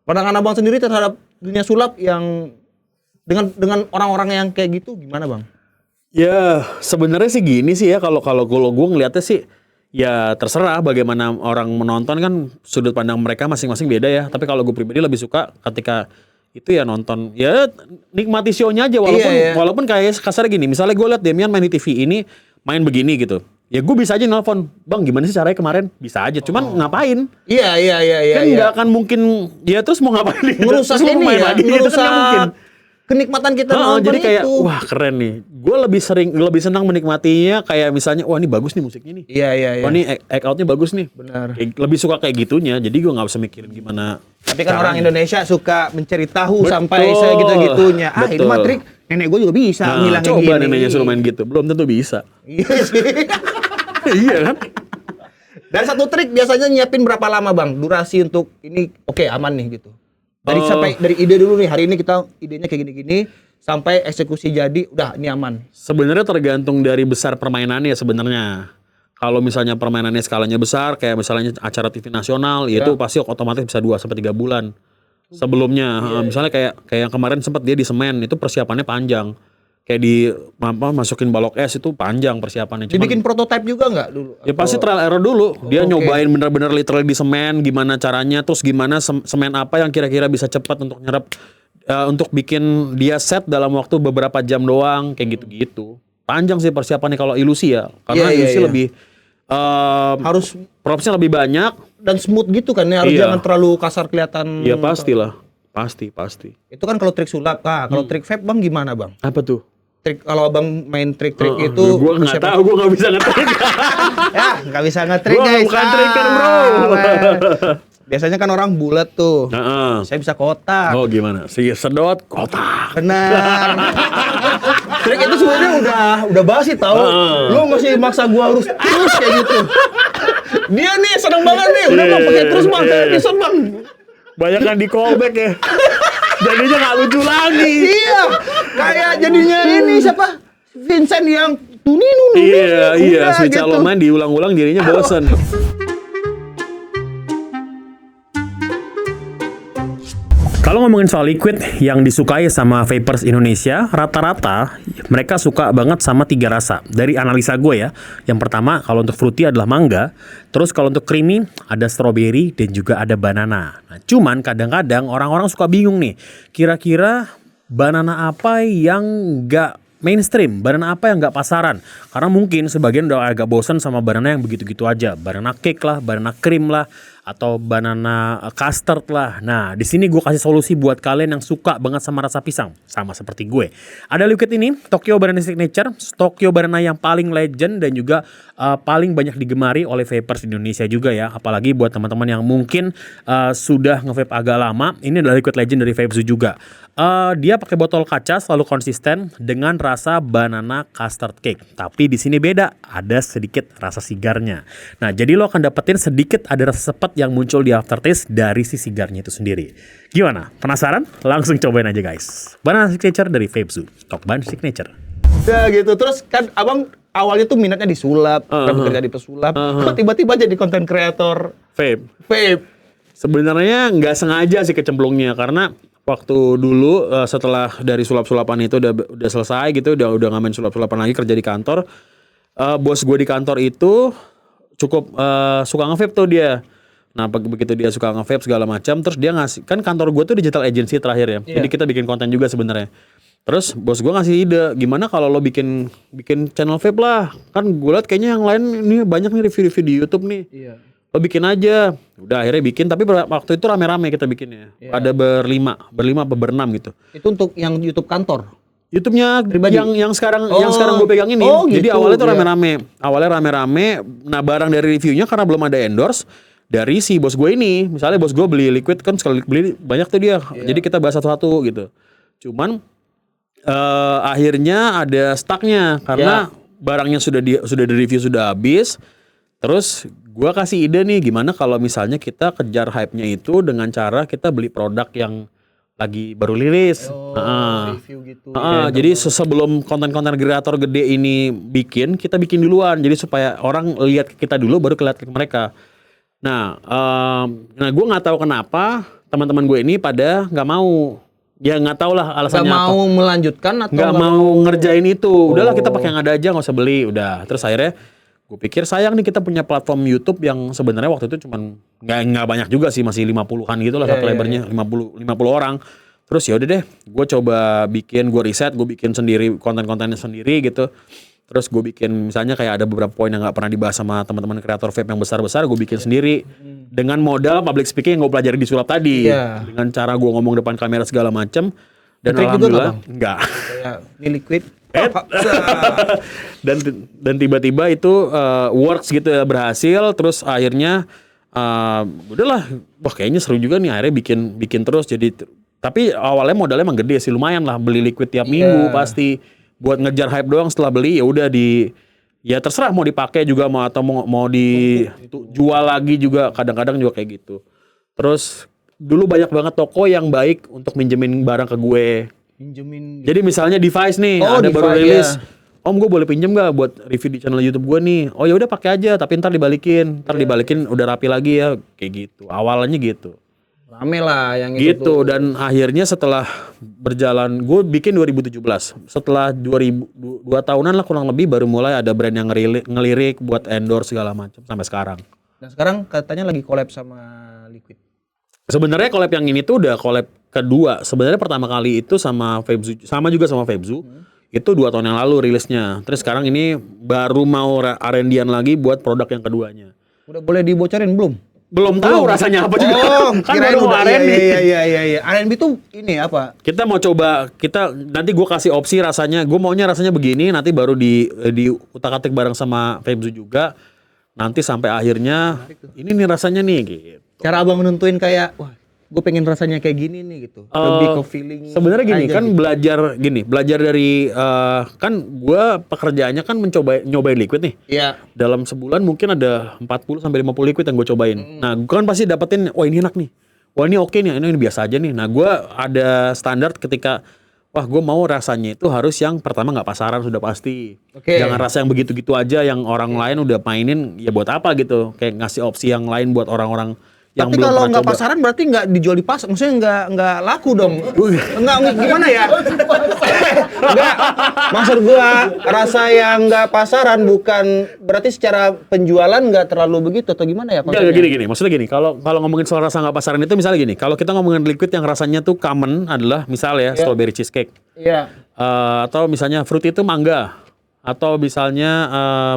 S1: Pandangan abang sendiri terhadap dunia sulap yang dengan orang-orang yang kayak gitu gimana bang?
S2: Ya sebenarnya sih gini sih ya, kalau gue ngeliatnya sih ya terserah bagaimana orang menonton, kan sudut pandang mereka masing-masing beda ya. Tapi kalau gue pribadi lebih suka ketika itu ya nonton, ya nikmati show-nya aja walaupun kayak kasar gini. Misalnya gue liat Demian main di TV ini main begini gitu. Ya gue bisa aja nelfon, bang gimana sih caranya kemarin? Bisa aja, cuman ngapain?
S1: Iya.
S2: Kan nggak akan mungkin, ya terus mau ngapain?
S1: Ngerusak ini ya,
S2: ngerusak
S1: kenikmatan kita nonton
S2: jadi kayak,
S1: itu.
S2: wah keren nih. Gue lebih senang menikmatinya kayak misalnya, wah ini bagus nih musiknya nih.
S1: Iya.
S2: Wah ini act out-nya bagus nih.
S1: Benar.
S2: Lebih suka kayak gitunya, jadi gue nggak usah mikirin gimana.
S1: Tapi kan orang Indonesia suka mencari tahu sampai segitu-gitunya. Ini mah trik nenek gue juga bisa ngilangin gini.
S2: Coba neneknya suruh main gitu, belum tentu bisa.
S1: Iya sih.
S2: Iya kan?
S1: Dari satu trik biasanya nyiapin berapa lama bang? Durasi untuk ini aman nih gitu. Dari ide dulu nih, hari ini kita idenya kayak gini-gini sampai eksekusi jadi udah ini aman.
S2: Sebenarnya tergantung dari besar permainannya sebenarnya. Kalau misalnya permainannya skalanya besar kayak misalnya acara TV nasional, itu pasti otomatis bisa 2 sampai 3 bulan. Sebelumnya misalnya kayak yang kemarin sempat dia di semen, itu persiapannya panjang. Kayak di masukin balok es itu panjang persiapannya.
S1: Dibikin prototipe juga nggak dulu?
S2: Ya pasti trial error dulu. Dia nyobain bener-bener literally di semen, gimana caranya, terus gimana semen apa yang kira-kira bisa cepat untuk nyerap, untuk bikin dia set dalam waktu beberapa jam doang, kayak gitu-gitu. Panjang sih persiapannya kalau ilusi ya, karena ilusi lebih
S1: harus
S2: propsnya lebih banyak
S1: dan smooth gitu kan ya, harus jangan terlalu kasar kelihatan.
S2: Iya pastilah, pasti.
S1: Itu kan kalau trik sulap. Kalau trik vape bang gimana bang?
S2: Apa tuh?
S1: Trik kalau abang main trik-trik itu
S2: gue nggak tahu, gue nggak bisa ngetrik.
S1: Ya nggak bisa ngetrik guys.
S2: Bukan triker bro.
S1: Biasanya kan orang bulat tuh. Saya bisa kotak.
S2: Oh gimana? Si sedot kotak.
S1: Benar. Trik itu sebenarnya udah basi tau. Lu masih maksa gua harus terus kayak gitu. Dia nih seneng banget nih. Udah bang pakai terus bang. Kayak episode bang.
S2: Banyak kan di callback ya. Jadinya nggak lucu lagi.
S1: Iya. Kayak jadinya ini siapa? Vincent yang tuninu.
S2: Iya. Switch gitu. Main diulang-ulang dirinya bosan. Kalau ngomongin soal liquid yang disukai sama vapers Indonesia, rata-rata mereka suka banget sama 3 rasa. Dari analisa gue ya, yang pertama kalau untuk fruity adalah mangga, terus kalau untuk creamy ada strawberry dan juga ada banana. Nah, cuman kadang-kadang orang-orang suka bingung nih, kira-kira banana apa yang nggak mainstream, banana apa yang nggak pasaran. Karena mungkin sebagian udah agak bosan sama banana yang begitu-gitu aja. Banana cake lah, banana cream lah, atau banana custard lah. Nah, di sini gue kasih solusi buat kalian yang suka banget sama rasa pisang, sama seperti gue. Ada liquid ini, Tokyo Banana Signature, Tokyo Banana yang paling legend dan juga paling banyak digemari oleh vapers Indonesia juga ya. Apalagi buat teman-teman yang mungkin sudah nge-vape agak lama, ini adalah liquid legend dari Vapezu juga. Dia pakai botol kaca, selalu konsisten dengan rasa banana custard cake. Tapi di sini beda, ada sedikit rasa sigarnya. Nah, jadi lo akan dapetin sedikit ada rasa sepet yang muncul di aftertaste dari si sigarnya itu sendiri. Gimana? Penasaran? Langsung cobain aja guys. Banana Signature dari Vapezu, Tok Ban Signature.
S1: Ya gitu. Terus kan abang awalnya tuh minatnya disulap, bekerja di pesulap, kok tiba-tiba jadi konten kreator vape.
S2: Sebenarnya nggak sengaja sih kecemplungnya, karena waktu dulu setelah dari sulap-sulapan itu udah selesai gitu, udah nggak main sulap-sulapan lagi, kerja di kantor. Bos gue di kantor itu cukup suka nge-vape tuh dia. Nah begitu dia suka nge-vape segala macam, terus dia ngasih, kan kantor gue tuh digital agency terakhir ya, jadi kita bikin konten juga sebenarnya. Terus bos gue ngasih ide, gimana kalau lo bikin channel vape lah, kan gue liat kayaknya yang lain ini banyak nih review-review di YouTube nih.
S1: Iya.
S2: Lo bikin aja. Udah akhirnya bikin, tapi waktu itu rame-rame kita bikinnya. Ada berlima apa berenam gitu.
S1: Itu untuk yang YouTube kantor.
S2: YouTube-nya
S1: Pribadi?
S2: yang sekarang gue pegang ini.
S1: Oh,
S2: Jadi
S1: gitu.
S2: awalnya tuh rame-rame. Awalnya rame-rame. Nah, barang dari reviewnya karena belum ada endorse dari si bos gue ini. Misalnya bos gue beli liquid kan sekali beli banyak tuh dia. Jadi kita bahas satu-satu gitu. Cuman akhirnya ada stucknya karena barangnya sudah di review sudah habis. Terus gue kasih ide nih, gimana kalau misalnya kita kejar hype-nya itu dengan cara kita beli produk yang lagi baru rilis.
S1: Review gitu.
S2: Jadi sebelum konten-konten kreator gede ini bikin, kita bikin duluan. Jadi supaya orang lihat kita dulu baru kelihatan ke mereka. Nah gue nggak tahu kenapa teman-teman gue ini pada nggak mau. Ya nggak tahu lah alasannya
S1: Nggak mau melanjutkan atau
S2: nggak mau ngerjain itu. Udahlah kita pakai yang ada aja, nggak usah beli. Udah. Terus akhirnya gue pikir sayang nih kita punya platform YouTube yang sebenarnya waktu itu cuman nggak banyak juga sih, masih 50-an gitu lah satu lebarnya, 50 orang. Terus ya udah deh, gue coba bikin, gue riset, gue bikin sendiri konten-kontennya sendiri gitu. Terus gue bikin misalnya kayak ada beberapa poin yang nggak pernah dibahas sama teman-teman kreator vape yang besar-besar, gue bikin sendiri dengan modal public speaking yang gue pelajari di sulap tadi, dengan cara gue ngomong depan kamera segala macam. Dan alhamdulillah enggak.
S1: Kayak ini liquid.
S2: dan tiba-tiba itu works gitu ya, berhasil. Terus akhirnya udahlah, wah kayaknya seru juga nih, akhirnya bikin terus. Jadi tapi awalnya modalnya emang gede sih, lumayan lah, beli liquid tiap minggu pasti buat ngejar hype doang. Setelah beli ya udah ya terserah mau dipakai juga mau dijual lagi juga, kadang-kadang juga kayak gitu. Terus dulu banyak banget toko yang baik untuk minjemin barang ke gue. Jadi misalnya device nih, ada baru rilis. Om, gue boleh pinjem gak buat review di channel YouTube gue nih? Oh ya udah pakai aja, tapi ntar dibalikin udah rapi lagi ya, kayak gitu. Awalnya gitu.
S1: Rame lah yang
S2: gitu. Dan akhirnya setelah berjalan, gue bikin 2017. Setelah 2 tahunan lah kurang lebih, baru mulai ada brand yang ngelirik buat endorse segala macam sampai sekarang.
S1: Dan sekarang katanya lagi collab sama Liquid.
S2: Sebenarnya collab yang ini tuh udah collab kedua. Sebenarnya pertama kali itu sama Vapezoo, sama juga sama Vapezoo. Itu 2 tahun yang lalu rilisnya. Terus sekarang ini baru mau R&D-an lagi buat produk yang keduanya.
S1: Udah boleh dibocorin belum?
S2: Belum tahu rasanya apa juga. Kan
S1: kirain
S2: baru mau
S1: udah.
S2: R&D.
S1: Iya. R&D tuh ini apa?
S2: Kita mau coba, nanti gue kasih opsi rasanya. Gue maunya rasanya begini, nanti baru di utak-atik bareng sama Vapezoo juga. Nanti sampai akhirnya ini nih rasanya nih gitu.
S1: Cara abang nentuin kayak, wah, gue pengen rasanya kayak gini nih gitu. Lebih ke feeling.
S2: Sebenarnya gini kan
S1: gitu.
S2: belajar dari kan gue pekerjaannya kan nyobain liquid nih.
S1: Iya.
S2: Dalam sebulan mungkin ada 40 sampai 50 liquid yang gue cobain. Nah, gue kan pasti dapetin, wah ini enak nih. Wah ini oke nih, ini biasa aja nih. Nah, gue ada standar ketika wah gue mau rasanya itu harus yang pertama nggak pasaran sudah pasti. Jangan rasa yang begitu-gitu aja yang orang lain udah mainin, ya buat apa gitu. Kayak ngasih opsi yang lain buat orang-orang yang
S1: tapi
S2: belum
S1: kalau
S2: pernah
S1: nggak
S2: coba.
S1: pasaran berarti nggak dijual di pasar, maksudnya nggak laku dong. Nggak gimana ya? Nggak, maksud gua rasa yang nggak pasaran bukan berarti secara penjualan nggak terlalu begitu atau gimana ya?
S2: Nggak gini. Maksudnya gini, kalau ngomongin soal rasa nggak pasaran itu misalnya gini, kalau kita ngomongin liquid yang rasanya tuh common adalah misalnya strawberry cheesecake.
S1: Iya.
S2: Atau misalnya fruit itu mangga, atau misalnya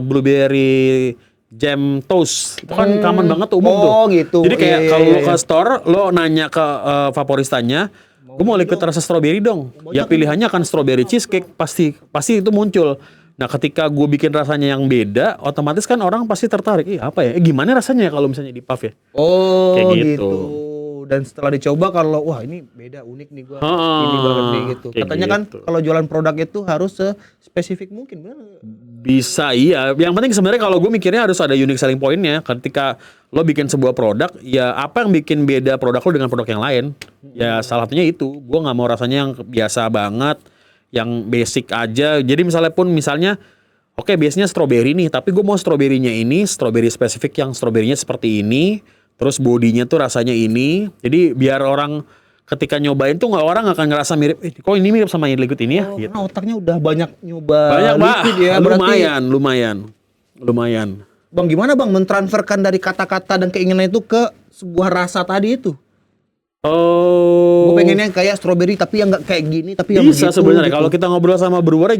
S2: blueberry jam toast, itu kan common banget umum tuh.
S1: Gitu.
S2: Jadi kayak kalau lo ke store, lo nanya ke vaporistanya, gue mau liquid rasa strawberry dong. Ya pilihannya akan strawberry cheesecake, pasti itu muncul. Nah ketika gue bikin rasanya yang beda, otomatis kan orang pasti tertarik. Apa ya? Gimana rasanya kalau misalnya di puff ya?
S1: Kayak gitu. Dan setelah dicoba kalau wah ini beda, unik nih gue, ini banget nih gitu. Katanya kan kalau jualan produk itu harus spesifik mungkin, benar?
S2: Bisa iya. Yang penting sebenarnya kalau gue mikirnya harus ada unique selling point-nya. Ketika lo bikin sebuah produk, ya apa yang bikin beda produk lo dengan produk yang lain? Ya salah satunya itu. Gue nggak mau rasanya yang biasa banget, yang basic aja. Jadi misalnya oke biasanya strawberry nih, tapi gue mau stroberinya ini, strawberry spesifik yang stroberinya seperti ini, terus bodinya tuh rasanya ini, jadi biar orang ketika nyobain tuh orang akan ngerasa mirip, kok ini mirip sama yang liquid ini ya? Gitu.
S1: Karena otaknya udah banyak nyoba
S2: Banyak Pak,
S1: liquid ya, berarti.
S2: lumayan.
S1: Bang, gimana Bang mentransferkan dari kata-kata dan keinginan itu ke sebuah rasa tadi itu?
S2: Oh,
S1: Gue pengennya kayak strawberry tapi yang nggak kayak gini, tapi yang
S2: bisa
S1: begitu,
S2: sebenarnya
S1: gitu.
S2: kalau kita ngobrol sama brewer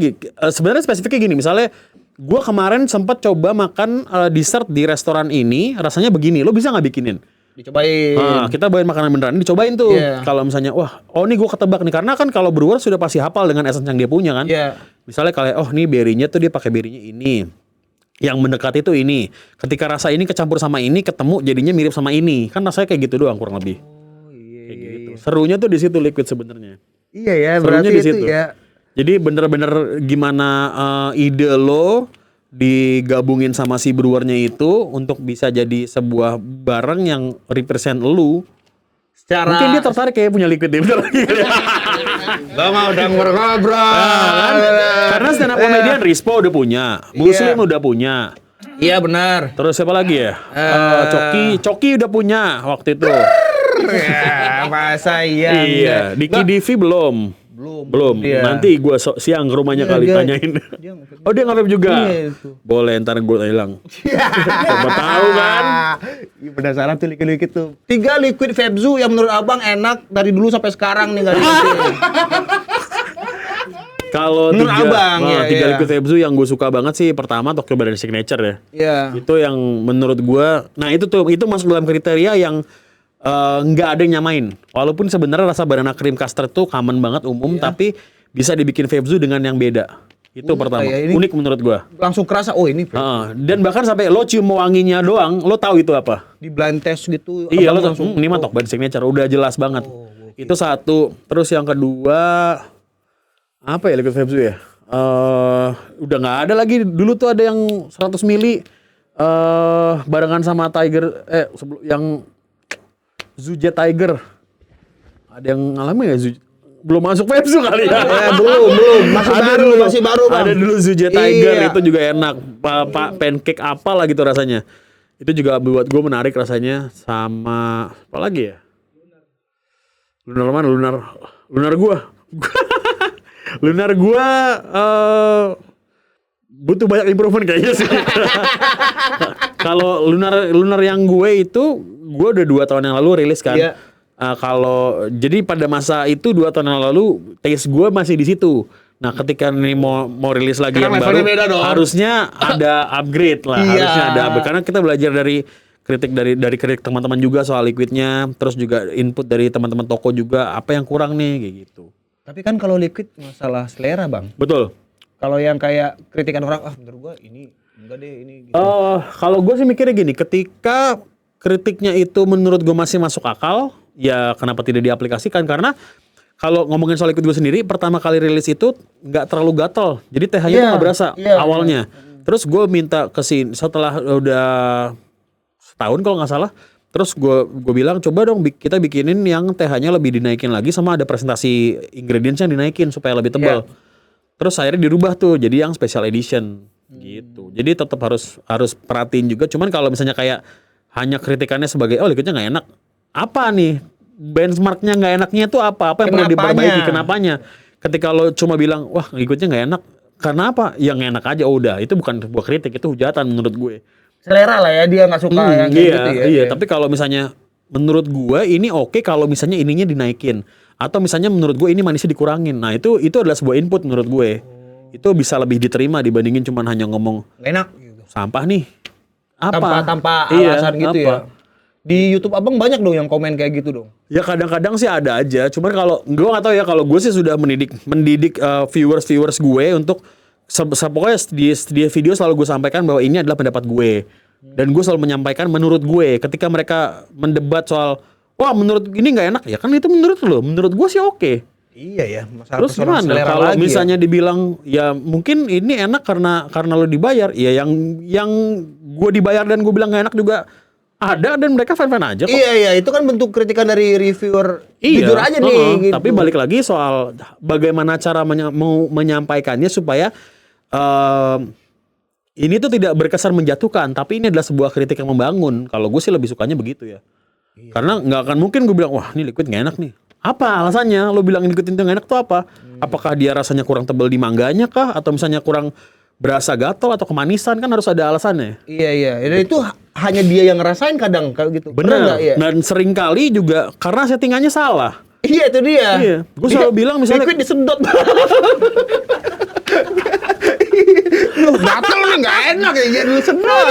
S2: sebenarnya spesifiknya gini, misalnya gue kemarin sempat coba makan dessert di restoran ini, rasanya begini, lo bisa nggak bikinin?
S1: Dicobain.
S2: Kita bawain makanan beneran, dicobain tuh.
S1: Iya.
S2: Kalau misalnya, wah, ini gue ketebak nih, karena kan kalau brewer sudah pasti hafal dengan essence yang dia punya kan.
S1: Iya.
S2: Misalnya kalau nih berry-nya tuh dia pakai berry-nya ini, yang mendekati itu ini. Ketika rasa ini kecampur sama ini, ketemu jadinya mirip sama ini, kan rasanya kayak gitu doang kurang lebih. Kayak gitu. Serunya tuh di situ liquid sebenarnya.
S1: Iya ya,
S2: Serunya
S1: berarti
S2: di
S1: itu
S2: situ.
S1: ya.
S2: Jadi bener-bener gimana ide lo digabungin sama si brewernya itu untuk bisa jadi sebuah barang yang represent lu.
S1: Secara
S2: Mungkin dia tertarik kayak punya liquid dia bentar lagi.
S1: gak mau udah ngobrol.
S2: Karena stand up comedian Rispo udah punya, Muslim udah punya.
S1: Iya benar.
S2: Terus siapa lagi ya? Coki udah punya waktu itu.
S1: Ya, masa iya.
S2: Iya, Diki Divi belum. Belum.
S1: Iya.
S2: Nanti gua siang ke rumahnya
S1: Iya,
S2: kali
S1: dia-
S2: tanyain. Oh dia nge-rap juga.
S1: Iya, itu.
S2: Boleh ntar gue hilang. Siapa tahu kan?
S1: Iya penasaran tuh liquid-liquid tuh. 3 liquid Febzu yang menurut abang enak dari dulu sampai sekarang nih, nggak diganti.
S2: Kalau
S1: Menurut abang, ya,
S2: tiga
S1: iya.
S2: liquid Febzu yang gue suka banget sih, pertama Tokyo Brand Signature ya.
S1: Iya.
S2: Itu yang menurut gua, nah itu masuk dalam kriteria yang nggak ada yang nyamain. Walaupun sebenarnya rasa banana cream custard tuh common banget umum, tapi bisa dibikin Febzu dengan yang beda. Itu pertama.
S1: ya, ini-
S2: Unik menurut gua.
S1: Langsung kerasa, oh ini
S2: Dan bahkan sampai lo cium wanginya doang, lo tahu itu apa?
S1: di blind test gitu.
S2: Iya, lo
S1: abang
S2: langsung ini mah Tokyo Brand Signature udah jelas banget. Itu satu. Terus yang kedua apa ya liquid Febzu ya? Udah nggak ada lagi. Dulu tuh ada yang 100 mili barengan sama Tiger yang Zuje Tiger. Ada yang ngalamin ya belum masuk Febzu kali ya?
S1: belum. Masih
S2: Ada
S1: baru,
S2: dulu,
S1: masih baru, Bang.
S2: Ada dulu Zuje Tiger,
S1: Iya.
S2: itu juga enak. Pancake apa lah gitu rasanya. Itu juga buat gue menarik rasanya. Sama apa lagi ya? Lunar mana? Lunar gua. Lunar gua butuh banyak improvement kayaknya sih. Kalau lunar yang gue itu, gue udah 2 tahun yang lalu rilis kan.
S1: Iya.
S2: Kalau jadi pada masa itu 2 tahun yang lalu taste gue masih di situ. Nah ketika nih mau rilis lagi
S1: Sekarang
S2: yang baru,
S1: levelnya beda dong.
S2: harusnya ada upgrade lah.
S1: Iya.
S2: Harusnya ada upgrade. Karena kita belajar dari kritik dari kritik teman-teman juga soal liquidnya, terus juga input dari teman-teman toko juga apa yang kurang nih kayak gitu.
S1: Tapi kan kalau liquid masalah selera, Bang.
S2: Betul.
S1: Kalau yang kayak kritikan orang, menurut gua ini enggak deh ini gitu.
S2: Kalau gue sih mikirnya gini, ketika kritiknya itu menurut gue masih masuk akal, ya kenapa tidak diaplikasikan? Karena kalau ngomongin soal liquid gue sendiri, pertama kali rilis itu nggak terlalu gatel, jadi TH-nya tuh nggak berasa awalnya. Terus gue minta ke sini setelah udah setahun kalau nggak salah, terus gue bilang coba dong kita bikinin yang TH-nya lebih dinaikin lagi sama ada presentasi ingredients yang dinaikin supaya lebih tebal. Terus akhirnya dirubah tuh jadi yang special edition gitu. Jadi tetap harus perhatiin juga. Cuman kalau misalnya kayak hanya kritikannya sebagai liquidnya nggak enak, apa nih benchmarknya nggak enaknya tuh apa yang perlu diperbaiki, kenapanya? Ketika lo cuma bilang wah liquidnya nggak enak, karena apa? Yang enak aja, udah itu bukan sebuah kritik, itu hujatan menurut gue.
S1: Selera lah ya, dia nggak suka yang kayak gitu ya.
S2: Iya, tapi kalau misalnya menurut gue ini oke kalau misalnya ininya dinaikin, atau misalnya menurut gue ini manisnya dikurangin. Nah itu adalah sebuah input menurut gue. Itu bisa lebih diterima dibandingin cuman hanya ngomong
S1: Nggak enak gitu.
S2: sampah nih. Apa?
S1: Tanpa alasan gitu
S2: apa?
S1: ya. Di YouTube abang banyak dong yang komen kayak gitu dong.
S2: Ya kadang-kadang sih ada aja. Cuman kalau gue nggak tahu ya, kalau gue sih sudah mendidik viewers gue untuk pokoknya di video selalu gue sampaikan bahwa ini adalah pendapat gue. Dan gue selalu menyampaikan menurut gue. Ketika mereka mendebat soal wah menurut ini nggak enak, ya kan itu menurut lo. Menurut gue sih oke.
S1: Iya ya, masalah
S2: Terus
S1: persoalan
S2: gimana
S1: selera
S2: kalau
S1: lagi
S2: misalnya dibilang ya mungkin ini enak karena lo dibayar. Ya yang gue dibayar dan gue bilang nggak enak juga ada, dan mereka fan-fan aja kok.
S1: Iya, itu kan bentuk kritikan dari reviewer.
S2: Iya,
S1: Jujur aja nih gitu.
S2: Tapi balik lagi soal bagaimana cara menyampaikannya supaya ini tuh tidak berkesan menjatuhkan, tapi ini adalah sebuah kritik yang membangun. Kalau gue sih lebih sukanya begitu ya. Karena nggak akan mungkin gue bilang, wah ini liquid nggak enak nih. Apa alasannya? Lo bilang liquid itu nggak enak tuh apa? Apakah dia rasanya kurang tebal di mangganya kah? Atau misalnya kurang berasa gatal atau kemanisan? Kan harus ada alasannya.
S3: Iya. Dan itu hanya dia yang ngerasain kadang kalau gitu.
S2: Benar.
S3: Nggak, iya?
S2: Dan seringkali juga karena settingannya salah.
S3: Iya itu dia.
S2: Iya. Gue selalu bilang misalnya
S3: liquid disedot.
S1: Gatel nih nggak enak ya jadi lu sedot.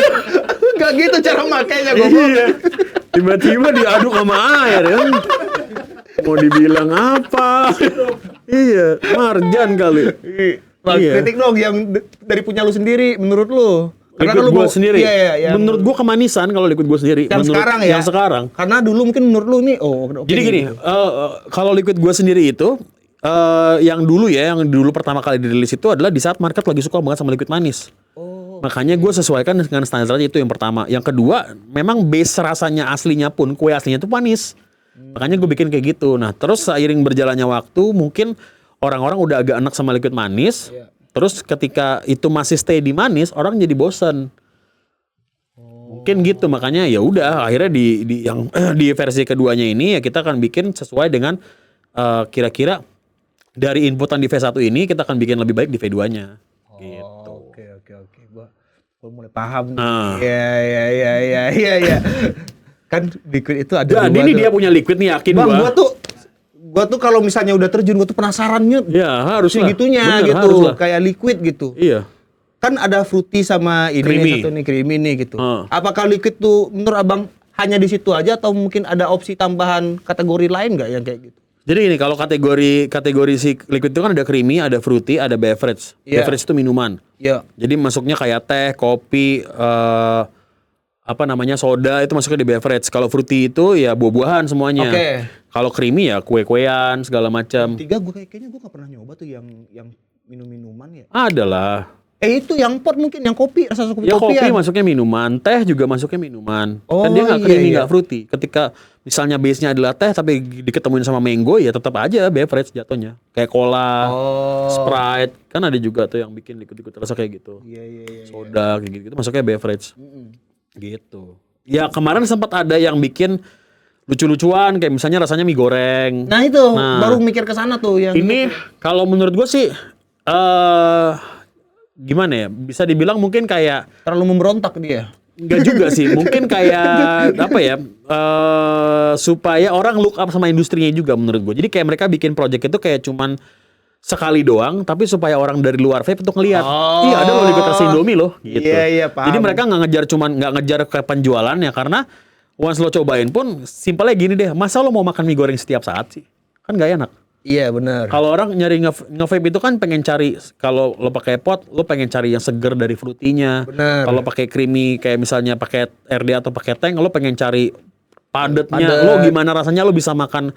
S1: Nggak gitu cara makainya gue.
S2: iya. Tiba-tiba diaduk sama air kan. Mau dibilang apa? iya, marjan kali.
S3: Bang,
S2: Iya.
S3: kritik dong yang dari punya lu sendiri menurut lu.
S2: Liquid gue sendiri.
S3: Iya,
S2: Menurut gue kemanisan kalau liquid gue sendiri.
S3: yang
S2: Menurut-
S3: sekarang ya.
S2: Yang sekarang.
S3: Karena dulu mungkin menurut lu nih oke
S2: Jadi gini,
S3: gitu.
S2: kalau liquid gue sendiri itu yang dulu pertama kali dirilis itu adalah di saat market lagi suka banget sama liquid manis. Makanya gue sesuaikan dengan standar itu yang pertama. Yang kedua, memang base rasanya aslinya pun kue aslinya itu manis. Makanya gue bikin kayak gitu. Nah, terus seiring berjalannya waktu, mungkin orang-orang udah agak enak sama liquid manis. Terus ketika itu masih stay di manis, orang jadi bosen. Mungkin gitu, makanya ya udah akhirnya di versi keduanya ini ya kita akan bikin sesuai dengan kira-kira dari inputan di V1 ini kita akan bikin lebih baik di V2-nya. Gitu.
S3: Oke. Gua mulai paham nih.
S2: Nah.
S3: Iya. Kan liquid itu ada
S2: Jadi
S3: dua
S2: ini
S3: tuh.
S2: dia punya liquid nih, yakin
S3: Bang,
S2: gua.
S3: gua tuh kalau misalnya udah terjun gua tuh penasarannya
S2: Ya harus lah.
S3: segitunya
S2: Bener,
S3: gitu,
S2: harus lah.
S3: kayak liquid gitu.
S2: Iya.
S3: Kan ada fruity sama ini
S2: Creamy.
S3: nih, satu nih creamy nih gitu.
S2: Heeh.
S3: Apakah liquid tuh menurut Abang hanya di situ aja atau mungkin ada opsi tambahan kategori lain nggak yang kayak gitu?
S2: Jadi ini kalau kategori si liquid itu kan ada creamy, ada fruity, ada beverage.
S3: Iya.
S2: Beverage itu minuman.
S3: Ya.
S2: Jadi masuknya kayak teh, kopi, soda itu masuknya di beverage. Kalau fruity itu ya buah-buahan semuanya.
S3: Oke.
S2: Kalau creamy ya kue-kuean segala macam.
S3: Tiga kayaknya gue nggak pernah nyoba tuh yang minum-minuman ya.
S2: Adalah.
S3: Itu yang pot mungkin yang kopi rasa kopi
S2: Ya kopi
S3: kopian.
S2: masuknya minuman, teh juga masuknya minuman.
S3: Oh,
S2: Kan dia nggak
S3: iya,
S2: creamy,
S3: iya.
S2: nggak fruity. Ketika misalnya base-nya adalah teh tapi diketemuin sama mango ya tetap aja beverage jatuhnya. Kayak cola, Sprite, kan ada juga tuh yang bikin liquid-liquid rasa kayak gitu.
S3: Iya.
S2: Soda kayak gitu masuknya beverage. Gitu. Ya kemarin sempat ada yang bikin lucu-lucuan kayak misalnya rasanya mie goreng.
S3: Nah itu
S2: Nah.
S3: baru mikir ke sana tuh yang
S2: Ini kalau menurut gue sih gimana ya? Bisa dibilang mungkin kayak
S3: terlalu memberontak dia.
S2: enggak juga sih, mungkin kayak apa ya? Supaya orang look up sama industrinya juga menurut gue. Jadi kayak mereka bikin project itu kayak cuman sekali doang, tapi supaya orang dari luar vape untuk ngelihat,
S3: Oh.
S2: iya ada loh liquid rasa Indomie loh, gitu.
S3: Iya, paham.
S2: Jadi mereka nggak ngejar ke penjualannya karena once lo cobain pun simpelnya gini deh, masa lo mau makan mie goreng setiap saat sih? Kan nggak enak.
S3: Iya benar.
S2: Kalau orang nyari nge-vape itu kan pengen cari, kalau lo pakai pot, lo pengen cari yang seger dari fruitinya.
S3: Bener.
S2: Kalau pakai creamy kayak misalnya pakai RD atau pakai tank, lo pengen cari padatnya.
S3: Padat.
S2: Lo gimana rasanya lo bisa makan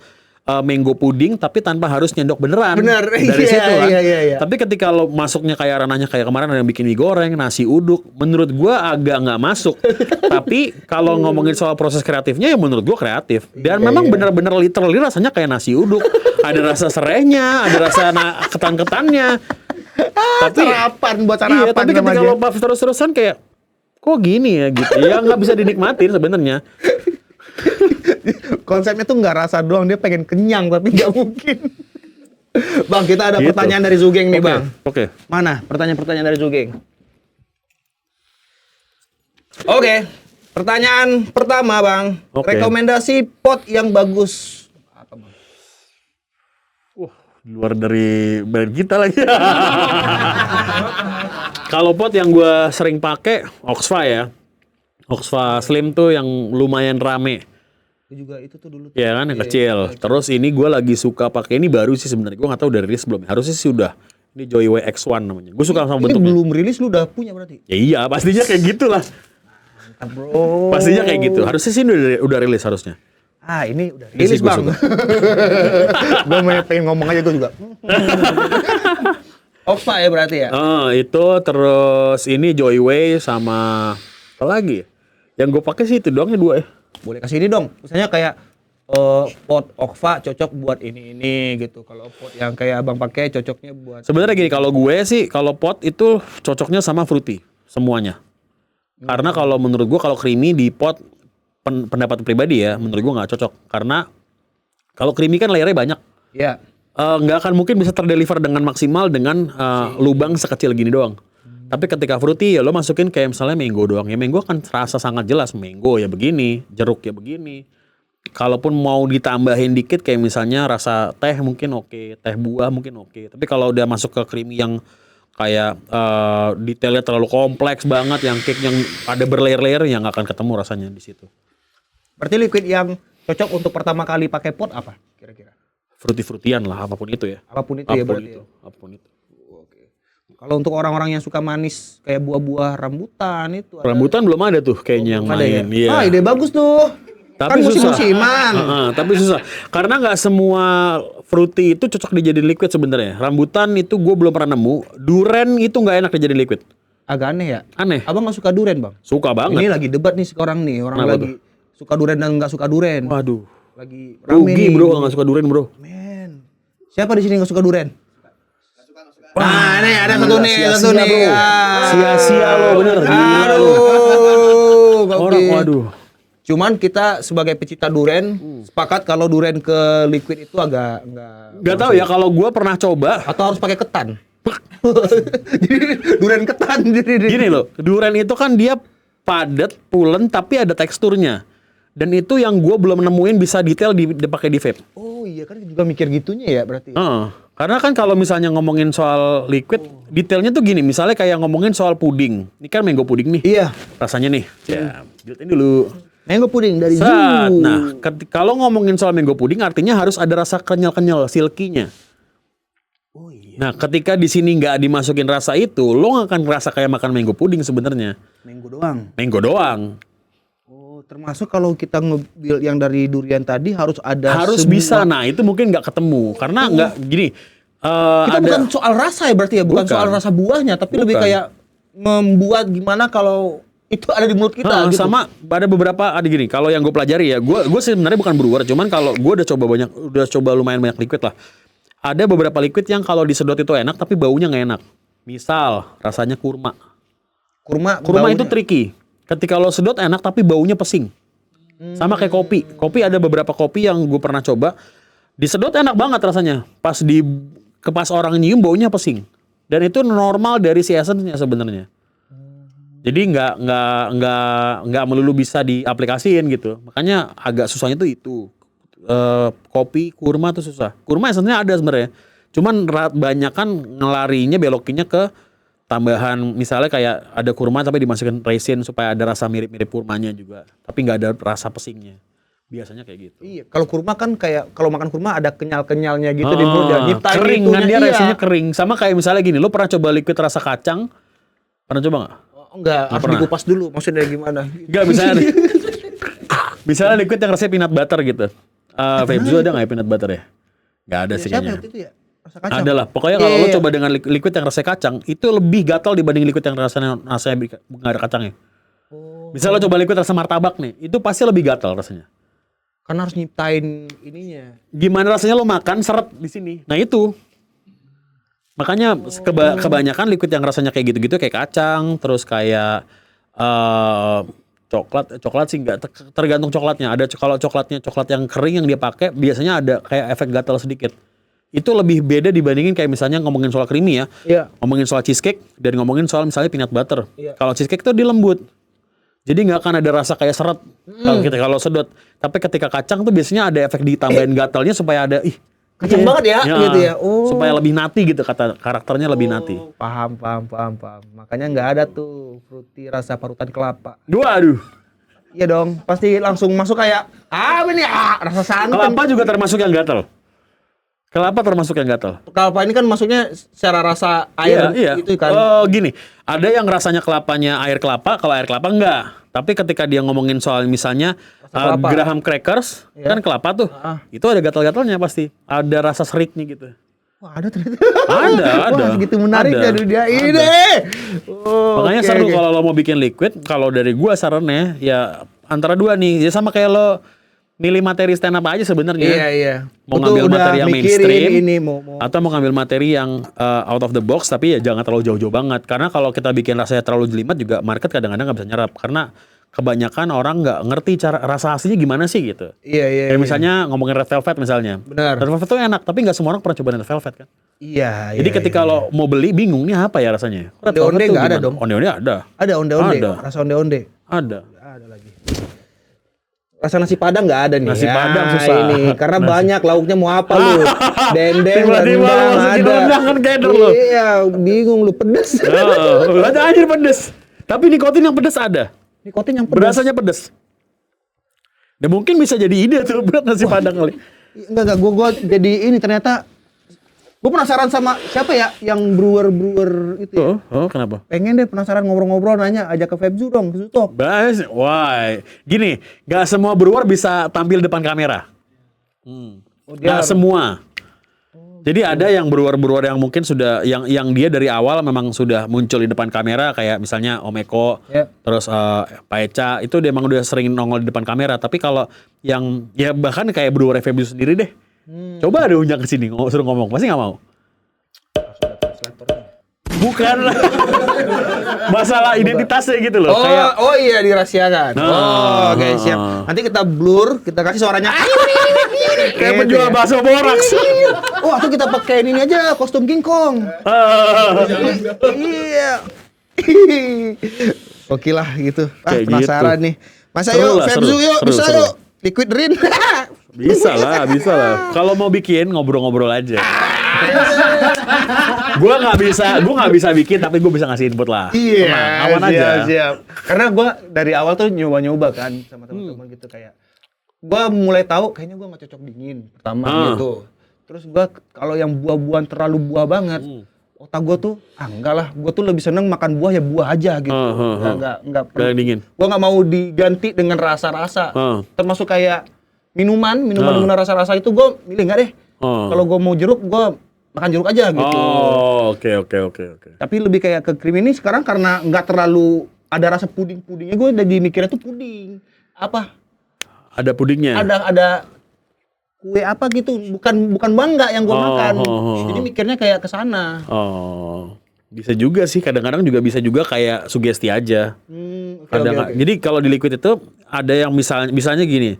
S2: mango puding tapi tanpa harus nyendok beneran.
S3: Bener,
S2: Dari
S3: iya,
S2: situ kan.
S3: iya.
S2: Tapi ketika lo masuknya kayak ranahnya kayak kemarin ada yang bikin mie goreng, nasi uduk, menurut gua agak nggak masuk. Tapi kalau ngomongin soal proses kreatifnya ya menurut gua kreatif. Dan memang bener-bener literally rasanya kayak nasi uduk. Ada rasa serehnya, ada rasa ketan-ketannya. Tapi
S3: Sarapan buat sarapan.
S2: iya, tapi
S3: sama
S2: ketika
S3: dia.
S2: lo puff terus-terusan kayak kok gini ya gitu. Ya nggak bisa dinikmatin sebenarnya.
S3: Konsepnya tuh nggak rasa doang, dia pengen kenyang tapi nggak mungkin. Bang, kita ada
S2: Gitu.
S3: pertanyaan dari Zugeng nih,
S2: Oke,
S3: Bang.
S2: Oke.
S3: Mana pertanyaan-pertanyaan dari Zugeng? Oke, pertanyaan pertama, Bang.
S2: Oke.
S3: Rekomendasi pot yang bagus. Apa, Bang?
S2: Di luar dari brand kita lagi. Kalau pot yang gue sering pakai Oxfa ya. Oxfa Slim tuh yang lumayan rame.
S3: Juga itu tuh dulu.
S2: Ya kan yang kecil. Terus ini gue lagi suka pakai, ini baru sih sebenarnya. Gue nggak tahu udah rilis belum. Harusnya sih udah. Ini Joyway X1 namanya. Gue suka sama
S3: Ini
S2: bentuknya.
S3: belum rilis lu udah punya berarti?
S2: Ya iya, pastinya kayak gitulah.
S3: Bro.
S2: Pastinya kayak gitu. Harusnya sih udah rilis harusnya.
S3: Ah, ini udah
S2: Ini sih
S3: rilis,
S2: gua
S3: Bang. Gue pengen ngomong aja gue juga. Opa ya berarti ya?
S2: Itu terus ini Joyway sama apa lagi? Yang gue pakai sih itu doang ya dua ya.
S3: Boleh kasih ini dong. Misalnya kayak pot Okva cocok buat ini gitu. Kalau pot yang kayak Abang pakai cocoknya buat
S2: Sebenarnya gini, kalau gue sih kalau pot itu cocoknya sama fruity. semuanya. Karena kalau menurut gua kalau creamy di pot pendapat pribadi ya, menurut gua nggak cocok. Karena kalau creamy kan layernya banyak.
S3: Iya.
S2: Nggak akan mungkin bisa terdeliver dengan maksimal dengan lubang sekecil gini doang. Tapi ketika fruity ya lo masukin kayak misalnya mango doang. Ya mango kan rasa sangat jelas. Mango ya begini, jeruk ya begini. Kalaupun mau ditambahin dikit kayak misalnya rasa teh mungkin oke, teh buah mungkin oke. Tapi kalau udah masuk ke creamy yang kayak detailnya terlalu kompleks banget, yang cake yang ada berlayer-layer yang nggak akan ketemu rasanya di situ.
S3: Berarti liquid yang cocok untuk pertama kali pakai pot apa kira-kira?
S2: Fruity-fruityan lah apapun itu ya.
S3: Apapun itu ya berarti.
S2: Apapun itu.
S3: Oke. Kalau untuk orang-orang yang suka manis kayak buah-buah rambutan itu
S2: Rambutan belum ada tuh kayaknya yang
S3: ada ya?
S2: main. Iya.
S3: Ah, ide bagus tuh.
S2: Tapi
S3: kan
S2: susah.
S3: musim-musiman.
S2: Tapi susah. Karena nggak semua fruity itu cocok dijadiin liquid sebenarnya. Rambutan itu gue belum pernah nemu. Durian itu nggak enak dijadiin liquid.
S3: Agak aneh ya?
S2: Aneh.
S3: Abang nggak suka durian, Bang?
S2: Suka banget.
S3: Ini lagi debat nih sekarang nih. Orang
S2: Kenapa
S3: lagi suka durian dan nggak suka durian.
S2: Waduh.
S3: Lagi rame
S2: Rugi
S3: nih.
S2: bro nggak suka durian bro.
S3: Men. Siapa di sini nggak suka durian?
S2: Wah,
S3: Nah, ini ada satu nih, satu nih.
S2: bro.
S3: Ah.
S2: Sia-sia lo bener. Gila lo.
S3: Aduh,
S2: Orang
S3: oke.
S2: waduh.
S3: Cuman kita sebagai pecinta durian sepakat kalau durian ke liquid itu agak
S2: Gak tahu ya kalau gue pernah coba.
S3: atau harus pakai ketan. Jadi durian ketan jadi.
S2: Gini loh, durian itu kan dia padat, pulen tapi ada teksturnya. Dan itu yang gue belum nemuin bisa detail dipakai di vape.
S3: Oh iya kan juga mikir gitunya ya berarti.
S2: Karena kan kalau misalnya ngomongin soal liquid, detailnya tuh gini, misalnya kayak ngomongin soal puding. Ini kan mango puding nih.
S3: Iya.
S2: Rasanya nih. Ya, jelasin dulu.
S3: Mango puding dari
S2: Set.
S3: Zoo.
S2: Nah, kalau ngomongin soal mango puding artinya harus ada rasa kenyal-kenyal, silky-nya.
S3: Oh iya.
S2: Nah, ketika di sini nggak dimasukin rasa itu, lo nggak akan ngerasa kayak makan mango puding sebenarnya.
S3: Mango doang.
S2: Mango doang.
S3: Oh, termasuk kalau kita nge-build yang dari durian tadi harus ada
S2: Harus
S3: semua-
S2: bisa. Nah, itu mungkin nggak ketemu karena nggak gini.
S3: Kita
S2: ada
S3: bukan soal rasa ya berarti ya, bukan
S2: Bukan.
S3: soal rasa buahnya, tapi lebih
S2: Bukan.
S3: kayak membuat gimana kalau itu ada di mulut kita gitu.
S2: sama ada beberapa ada gini. Kalau yang gue pelajari ya, gue sebenarnya bukan brewer, cuman kalau gue udah coba lumayan banyak liquid lah. Ada beberapa liquid yang kalau disedot itu enak, tapi baunya nggak enak. Misal rasanya kurma.
S3: Kurma
S2: Kurma itu tricky. Ketika lo sedot enak, tapi baunya pesing. Sama kayak kopi. Kopi ada beberapa kopi yang gue pernah coba. Disedot enak banget rasanya. Pas orang nyium baunya pesing. Dan itu normal dari si essence-nya sebenarnya. Jadi nggak melulu bisa diaplikasiin gitu. Makanya agak susahnya tuh itu. Kopi, kurma tuh susah. Kurma essence-nya ada sebenarnya. Cuman banyak kan ngelarinya belokinnya ke tambahan misalnya kayak ada kurma tapi dimasukin raisin supaya ada rasa mirip-mirip kurmanya juga. Tapi nggak ada rasa pesingnya. Biasanya kayak gitu.
S3: Iya, kalau kurma kan kayak kalau makan kurma ada kenyal-kenyalnya gitu di mulut ya. Nyiptain
S2: Kering
S3: itunya,
S2: kan dia
S3: iya.
S2: raisinnya kering. Sama kayak misalnya gini, lo pernah coba liquid rasa kacang? Pernah coba nggak?
S3: Oh, enggak, harus
S2: pernah.
S3: dikupas dulu. Maksudnya gimana?
S2: Enggak, misalnya liquid yang rasanya peanut butter gitu. Febzu ada nggak ya peanut butter ya? Nggak ada sih
S3: Siapa
S2: kayaknya.
S3: waktu itu ya? Rasa kacang.
S2: Ada lah. Pokoknya kalau
S3: Iya,
S2: lo
S3: iya.
S2: coba dengan liquid yang rasanya kacang, itu lebih gatal dibanding liquid yang rasanya nggak ada kacangnya. Misalnya lo coba liquid rasa martabak nih, itu pasti lebih gatal rasanya.
S3: Karena harus nyiptain ininya.
S2: Gimana rasanya lo makan seret di sini? Nah itu. Makanya kebanyakan liquid yang rasanya kayak gitu-gitu kayak kacang, terus kayak coklat sih nggak tergantung coklatnya. Ada kalau coklat yang kering yang dia pakai biasanya ada kayak efek gatal sedikit. Itu lebih beda dibandingin kayak misalnya ngomongin soal creamy ya.
S3: Iya.
S2: Ngomongin soal cheesecake dan ngomongin soal misalnya peanut butter.
S3: Iya.
S2: Kalau cheesecake tuh dia lembut. Jadi nggak akan ada rasa kayak seret kalau sedot. Tapi ketika kacang tuh biasanya ada efek ditambahin gatalnya supaya ada
S3: Kacang banget ya, gitu ya.
S2: Supaya lebih nati gitu karakternya lebih nati.
S3: Paham. Makanya nggak ada tuh fruity rasa parutan kelapa.
S2: Waduh.
S3: Iya dong, pasti langsung masuk kayak apa nih? Rasa santan.
S2: Kelapa juga termasuk yang gatal. Kelapa termasuk yang gatal.
S3: Kelapa ini kan maksudnya secara rasa air
S2: Iya.
S3: itu kan.
S2: Oh gini, ada yang rasanya kelapanya air kelapa, kalau air kelapa enggak. Tapi ketika dia ngomongin soal misalnya
S3: kelapa.
S2: Graham crackers,
S3: Iya.
S2: kan kelapa tuh, itu ada gatal-gatalnya pasti. Ada rasa seriknya gitu.
S3: Wah, ada ternyata.
S2: Ada.
S3: Wah, segitu menariknya
S2: Ada.
S3: dunia ini. Oh,
S2: Makanya
S3: oke,
S2: seru
S3: oke.
S2: kalau lo mau bikin liquid, kalau dari gua sarannya ya antara dua nih. Ya sama kayak lo milih materi stand up aja sebenarnya.
S1: Iya.
S2: Mau
S1: Gua tuh
S2: ngambil
S1: udah
S2: materi yang
S1: mikirin
S2: mainstream
S1: ini mau.
S2: atau mau ngambil materi yang out of the box tapi ya jangan terlalu jauh-jauh banget karena kalau kita bikin rasanya terlalu jelimet juga market kadang-kadang nggak bisa nyerap karena kebanyakan orang nggak ngerti cara rasa aslinya gimana sih gitu.
S1: Iya.
S2: Kayak misalnya ngomongin Red Velvet misalnya.
S1: Benar.
S2: Red Velvet tuh enak tapi nggak semua orang pernah coba Red Velvet kan.
S1: Iya.
S2: Jadi ketika lo mau beli bingung nih apa ya rasanya. Red
S1: Onde-onde
S2: Velvet tuh
S1: nggak ada
S2: gimana?
S1: dong?
S2: Onde-onde ada.
S1: Ada onde-onde.
S2: Ada.
S1: Rasa onde-onde.
S2: Ada.
S1: Ada lagi. Rasa nasi padang nggak ada nih.
S2: Nasi padang susah.
S1: Ini karena banyak lauknya mau apa lu? Dendeng,
S2: Tiba-tiba
S1: rendang
S2: lu masukin
S1: ada.
S2: rendang kan keder lu.
S1: Iya, bingung lu pedes.
S2: Ada aja pedes. Tapi nikotin yang pedes ada.
S1: Nikotin yang pedes.
S2: Berasanya pedes. Dan mungkin bisa jadi ide tuh buat nasi padang kali.
S1: Enggak, gua jadi ini ternyata gua penasaran sama siapa ya yang brewer itu ya.
S2: Kenapa?
S1: Pengen deh penasaran ngobrol-ngobrol nanya ajak ke Febzu dong, Febzu Talk.
S2: Bas, why? Gini, gak semua brewer bisa tampil depan kamera. Gak semua. Jadi ada yang brewer-brewer yang mungkin sudah yang dia dari awal memang sudah muncul di depan kamera kayak misalnya Om Eko,
S1: Ya.
S2: terus Pak Eca itu dia emang udah sering nongol di depan kamera. Tapi kalau yang ya bahkan kayak brewer Febio sendiri deh, coba ada undang ke sini suruh ngomong pasti nggak mau. Bukan masalah identitasnya gitu loh. Kayak
S1: Iya dirahasiakan. Oke, siap. Nanti kita blur, kita kasih suaranya.
S2: kayak
S1: Gitu
S2: penjual
S1: ya.
S2: bakso boraks.
S1: Atau kita pakai ini aja kostum King Kong. Iya. Oke lah gitu.
S2: Kayak
S1: Penasaran
S2: gitu.
S1: nih. Masa
S2: Seru
S1: yuk
S2: lah,
S1: Febzu
S2: seru,
S1: yuk,
S2: seru,
S1: bisa
S2: seru.
S1: yuk. Liquid Rin.
S2: Bisa lah. Kalau mau bikin ngobrol-ngobrol aja. Gue nggak bisa bikin tapi gue bisa ngasih input lah.
S1: Iya,
S2: Tenang, aman aja.
S1: siap. Karena gue dari awal tuh nyoba-nyoba kan sama teman-teman gitu kayak. Gue mulai tahu kayaknya gue nggak cocok dingin pertama gitu. Terus gue kalau yang buah-buahan terlalu buah banget, otak gue tuh enggak lah. Gue tuh lebih seneng makan buah ya buah aja gitu. Nggak
S2: Kayak dingin.
S1: Gue nggak mau diganti dengan rasa-rasa. Termasuk kayak minuman dengan rasa-rasa itu gue milih nggak deh. Kalau gue mau jeruk, gue makan jeruk aja gitu.
S2: Oke.
S1: Tapi lebih kayak ke krim ini sekarang karena nggak terlalu ada rasa puding-pudingnya, gue jadi mikirnya tuh puding. Apa?
S2: Ada pudingnya.
S1: Ada kue apa gitu, bukan mangga yang gue makan. Jadi mikirnya kayak ke sana.
S2: Bisa juga sih, kadang-kadang juga bisa juga kayak sugesti aja.
S1: Oke.
S2: Jadi kalau di liquid itu ada yang misalnya gini,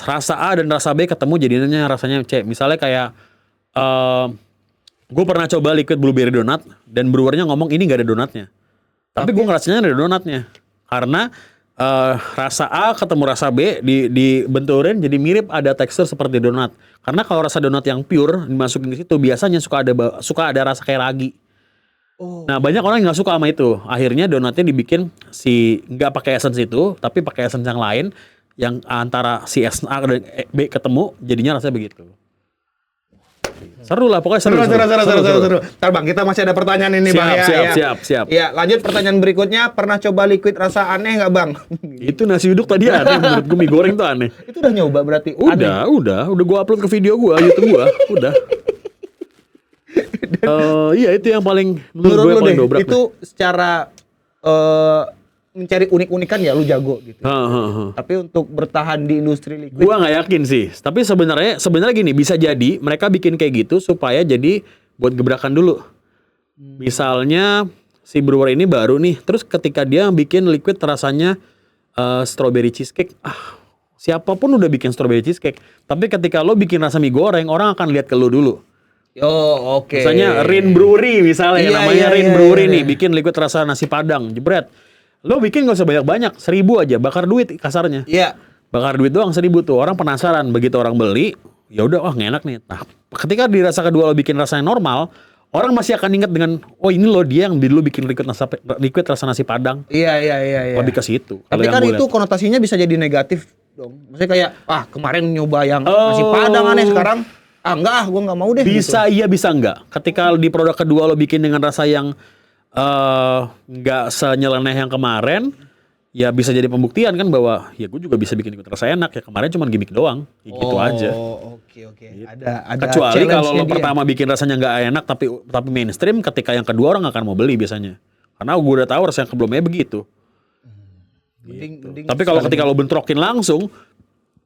S2: rasa A dan rasa B ketemu jadinya rasanya C. Misalnya kayak gue pernah coba liquid blueberry donut dan brewernya ngomong ini nggak ada donatnya. Tapi gue ngerasanya ada donatnya karena rasa A ketemu rasa B dibenturin jadi mirip ada tekstur seperti donat. Karena kalau rasa donat yang pure dimasukin ke situ biasanya suka ada rasa kayak ragi. Nah banyak orang yang nggak suka sama itu. Akhirnya donatnya dibikin nggak pakai essence itu, tapi pakai essence yang lain yang antara si A dan B ketemu jadinya rasanya begitu. Seru lah pokoknya seru.
S1: Ntar Bang, kita masih ada pertanyaan ini Bang ya.
S2: Siap.
S1: Ya, lanjut pertanyaan berikutnya. Pernah coba liquid rasa aneh nggak Bang?
S2: Itu nasi uduk tadi aneh menurut gue, mie goreng tuh aneh.
S1: Itu udah nyoba berarti? Aneh.
S2: Udah gue upload ke video gue, YouTube gue, udah. Iya itu yang paling menurut gue
S1: lu
S2: paling
S1: deh,
S2: dobrak.
S1: itu secara mencari unik-unikan ya lu jago gitu. Tapi untuk bertahan di industri liquid,
S2: Gua nggak yakin sih. Tapi sebenarnya gini, bisa jadi mereka bikin kayak gitu supaya jadi buat gebrakan dulu. Misalnya si brewer ini baru nih, terus ketika dia bikin liquid rasanya strawberry cheesecake, siapapun udah bikin strawberry cheesecake. Tapi ketika lo bikin rasa mie goreng, orang akan lihat ke lo dulu.
S1: Oh, oke.
S2: Misalnya Rin Brewery misalnya,
S1: Iya,
S2: namanya
S1: iya,
S2: Rin
S1: iya,
S2: Brewery
S1: iya.
S2: nih, bikin liquid rasa nasi padang, jebret. Lo bikin gak usah banyak-banyak, 1.000 aja, bakar duit kasarnya.
S1: Iya.
S2: Bakar duit doang 1.000 tuh, orang penasaran, begitu orang beli, ya udah, wah enak nih. Nah, ketika di rasa kedua lo bikin rasanya normal, orang masih akan ingat dengan, oh ini loh dia yang dulu bikin liquid rasa nasi padang.
S1: Iya.
S2: Lebih ke situ.
S1: Tapi
S2: Kalau
S1: kan
S2: yang
S1: itu
S2: gua
S1: konotasinya bisa jadi negatif dong. Maksudnya kayak, kemarin nyoba yang nasi padang aneh, sekarang enggak, gue nggak mau deh.
S2: bisa
S1: gitu.
S2: iya bisa enggak. Ketika di produk kedua lo bikin dengan rasa yang enggak senyeleneh yang kemarin, ya bisa jadi pembuktian kan bahwa ya gue juga bisa bikin ikut rasa enak ya, kemarin cuma gimmick doang, ya gitu aja.
S1: Oh, oke. Ada
S2: Kecuali kalau
S1: challenge-nya
S2: lo
S1: dia.
S2: pertama bikin rasanya nggak enak tapi mainstream, ketika yang kedua orang akan mau beli biasanya. Karena gue udah tahu rasa yang sebelumnya begitu.
S1: Mending
S2: Tapi kalau ketika lo bentrokin langsung,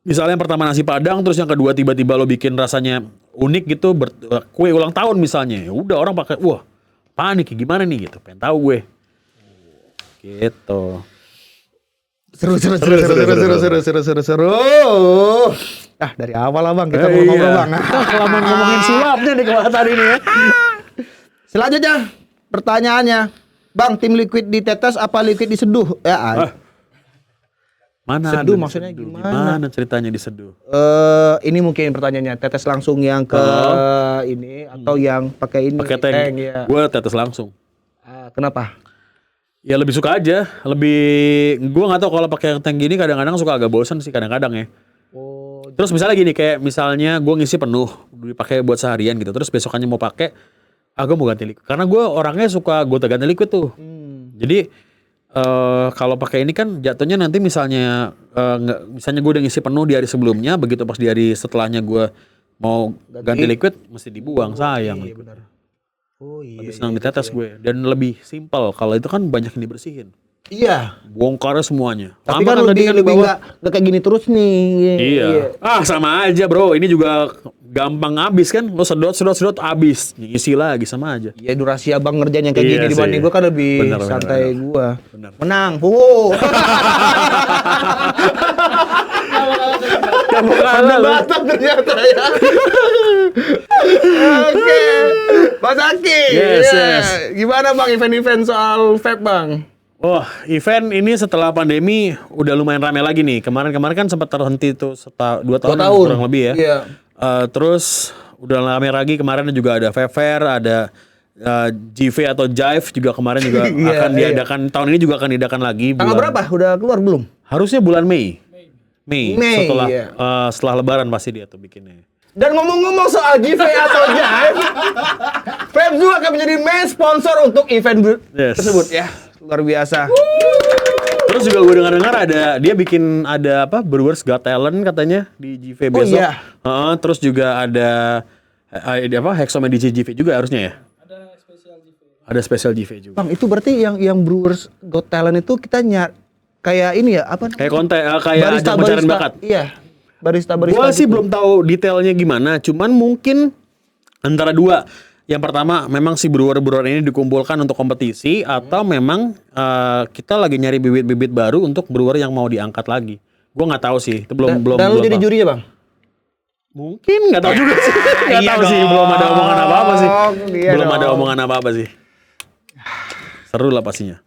S2: misalnya yang pertama nasi Padang, terus yang kedua tiba-tiba lo bikin rasanya unik gitu, kue ulang tahun misalnya, ya udah orang pakai, wah panik gimana nih gitu, pengen tahu gue. Gitu.
S1: Seru. Ah, dari awal lah Bang, kita mau ngobrol Bang.
S2: Kelamaan ngomongin sulapnya nih kalau tadi ini ya.
S1: Selanjutnya pertanyaannya, Bang, tim liquid ditetes apa liquid diseduh? Ya,
S2: Mana
S1: seduh
S2: ada
S1: maksudnya
S2: diseduh?
S1: gimana?
S2: Gimana ceritanya diseduh?
S1: Ini mungkin pertanyaannya, tetes langsung yang ke ini atau yang pakai ini?
S2: Pakai tank.
S1: Ya.
S2: Gue tetes langsung.
S1: Kenapa?
S2: Ya lebih suka aja, gue nggak tahu kalau pakai tank gini kadang-kadang suka agak bosan sih kadang-kadang ya.
S1: Oh,
S2: Terus misalnya gini, kayak misalnya gue ngisi penuh, dipakai buat seharian gitu, terus besokannya mau pakai, gue mau ganti liquid. Karena gue orangnya suka gue ganti liquid tuh. Jadi kalau pakai ini kan jatuhnya nanti misalnya misalnya gue udah ngisi penuh di hari sebelumnya, begitu pas di hari setelahnya gue mau ganti liquid, mesti dibuang, sayang.
S1: Iya benar. Oh iya.
S2: Lebih senang ditetes gue, dan lebih simpel. Kalau itu kan banyak yang dibersihin,
S1: Iya.
S2: bongkarnya semuanya.
S1: Tapi
S2: Lama
S1: kan
S2: tadi
S1: lebih
S2: di bawah.
S1: nggak kayak gini terus nih.
S2: Iya. Sama aja bro. Ini juga gampang habis kan. Lo sedot habis. Isi lagi sama aja.
S1: Ya durasi abang ngerjain yang kayak
S2: Iya
S1: gini
S2: sih.
S1: dibanding gua kan lebih
S2: Benar,
S1: santai
S2: benar.
S1: gua.
S2: Benar.
S1: Menang. Wow.
S2: Kamu kalah lo.
S1: Batam ternyata ya. Oke. Mas Aki.
S2: Yes,
S1: ya.
S2: yes.
S1: Gimana Bang event-event soal vape Bang?
S2: Wah, event ini setelah pandemi udah lumayan rame lagi nih. Kemarin kan sempat terhenti tuh 2 tahun kurang lebih ya.
S1: Iya.
S2: Terus udah rame lagi, kemarin juga ada Vape Fair, ada GV atau Jive juga kemarin juga
S1: Iya,
S2: akan diadakan. Tahun ini juga akan diadakan lagi.
S1: Tanggal berapa? Udah keluar belum?
S2: Harusnya bulan Mei. Mei, setelah
S1: iya.
S2: setelah Lebaran pasti dia tuh bikinnya.
S1: Dan ngomong-ngomong soal GV atau Jive, Vape Zoo akan menjadi main sponsor untuk event
S2: Yes.
S1: tersebut ya. Luar biasa.
S2: Terus juga gue dengar dia bikin ada apa Brewers Got Talent katanya di GV besok.
S1: iya.
S2: Terus juga ada Hexome di GV juga harusnya ya. Ada spesial GV juga.
S1: Bang, itu berarti yang Brewers Got Talent itu kita kayak ini ya, apa namanya?
S2: Kayak kayak ajang pencarian bakat.
S1: Iya. Barista.
S2: Gua sih
S1: gitu.
S2: belum tahu detailnya gimana, cuman mungkin antara dua. Yang pertama, memang si brewer-brewer ini dikumpulkan untuk kompetisi, atau memang kita lagi nyari bibit-bibit baru untuk brewer yang mau diangkat lagi. Gua nggak tahu sih, itu belum.
S1: Dan lu jadi
S2: tahu.
S1: jurinya, Bang?
S2: Mungkin nggak tahu juga sih. Nggak
S1: Iya
S2: tahu sih, belum ada omongan apa-apa sih.
S1: Iya
S2: Belum ada
S1: dong.
S2: omongan apa-apa sih. Seru lah pastinya.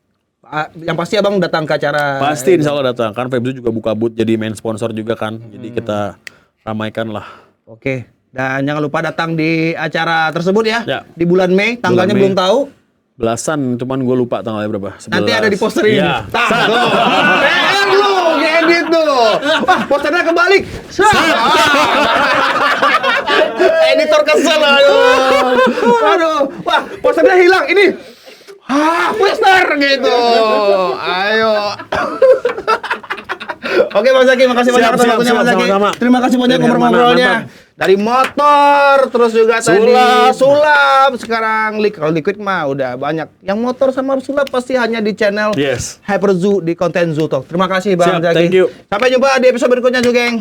S1: Yang pasti Abang datang ke acara.
S2: Pasti insya Allah datang. Kan Vape Zoo juga buka booth jadi main sponsor juga kan. Jadi kita ramaikan lah.
S1: Oke. Dan jangan lupa datang di acara tersebut ya.
S2: Ya.
S1: Di bulan Mei, tanggalnya
S2: Mei.
S1: belum tahu.
S2: Belasan, cuman gue lupa tanggalnya berapa. 11.
S1: Nanti ada di poster ini.
S2: Iya.
S1: PR lu, ngedit tuh. Wah, posternya kebalik. Editor kesel, aduh. Wah, posternya hilang. Ini. Poster gitu. Ayo. Oke Mas Zaki, makasih banyak atas waktunya Mas Zaki.
S2: sama-sama.
S1: Terima kasih banyak
S2: Biar
S1: ngobrol-ngobrolnya.
S2: mantap.
S1: Dari motor, terus juga tadi
S2: Sulap.
S1: sulap, sekarang kalau liquid mah udah banyak. Yang motor sama sulap pasti hanya di channel
S2: Yes.
S1: Hyper Zoo di konten Zoo Talk. Terima kasih Bang
S2: Siap,
S1: Zaki.
S2: thank you.
S1: Sampai jumpa di episode berikutnya juga, geng.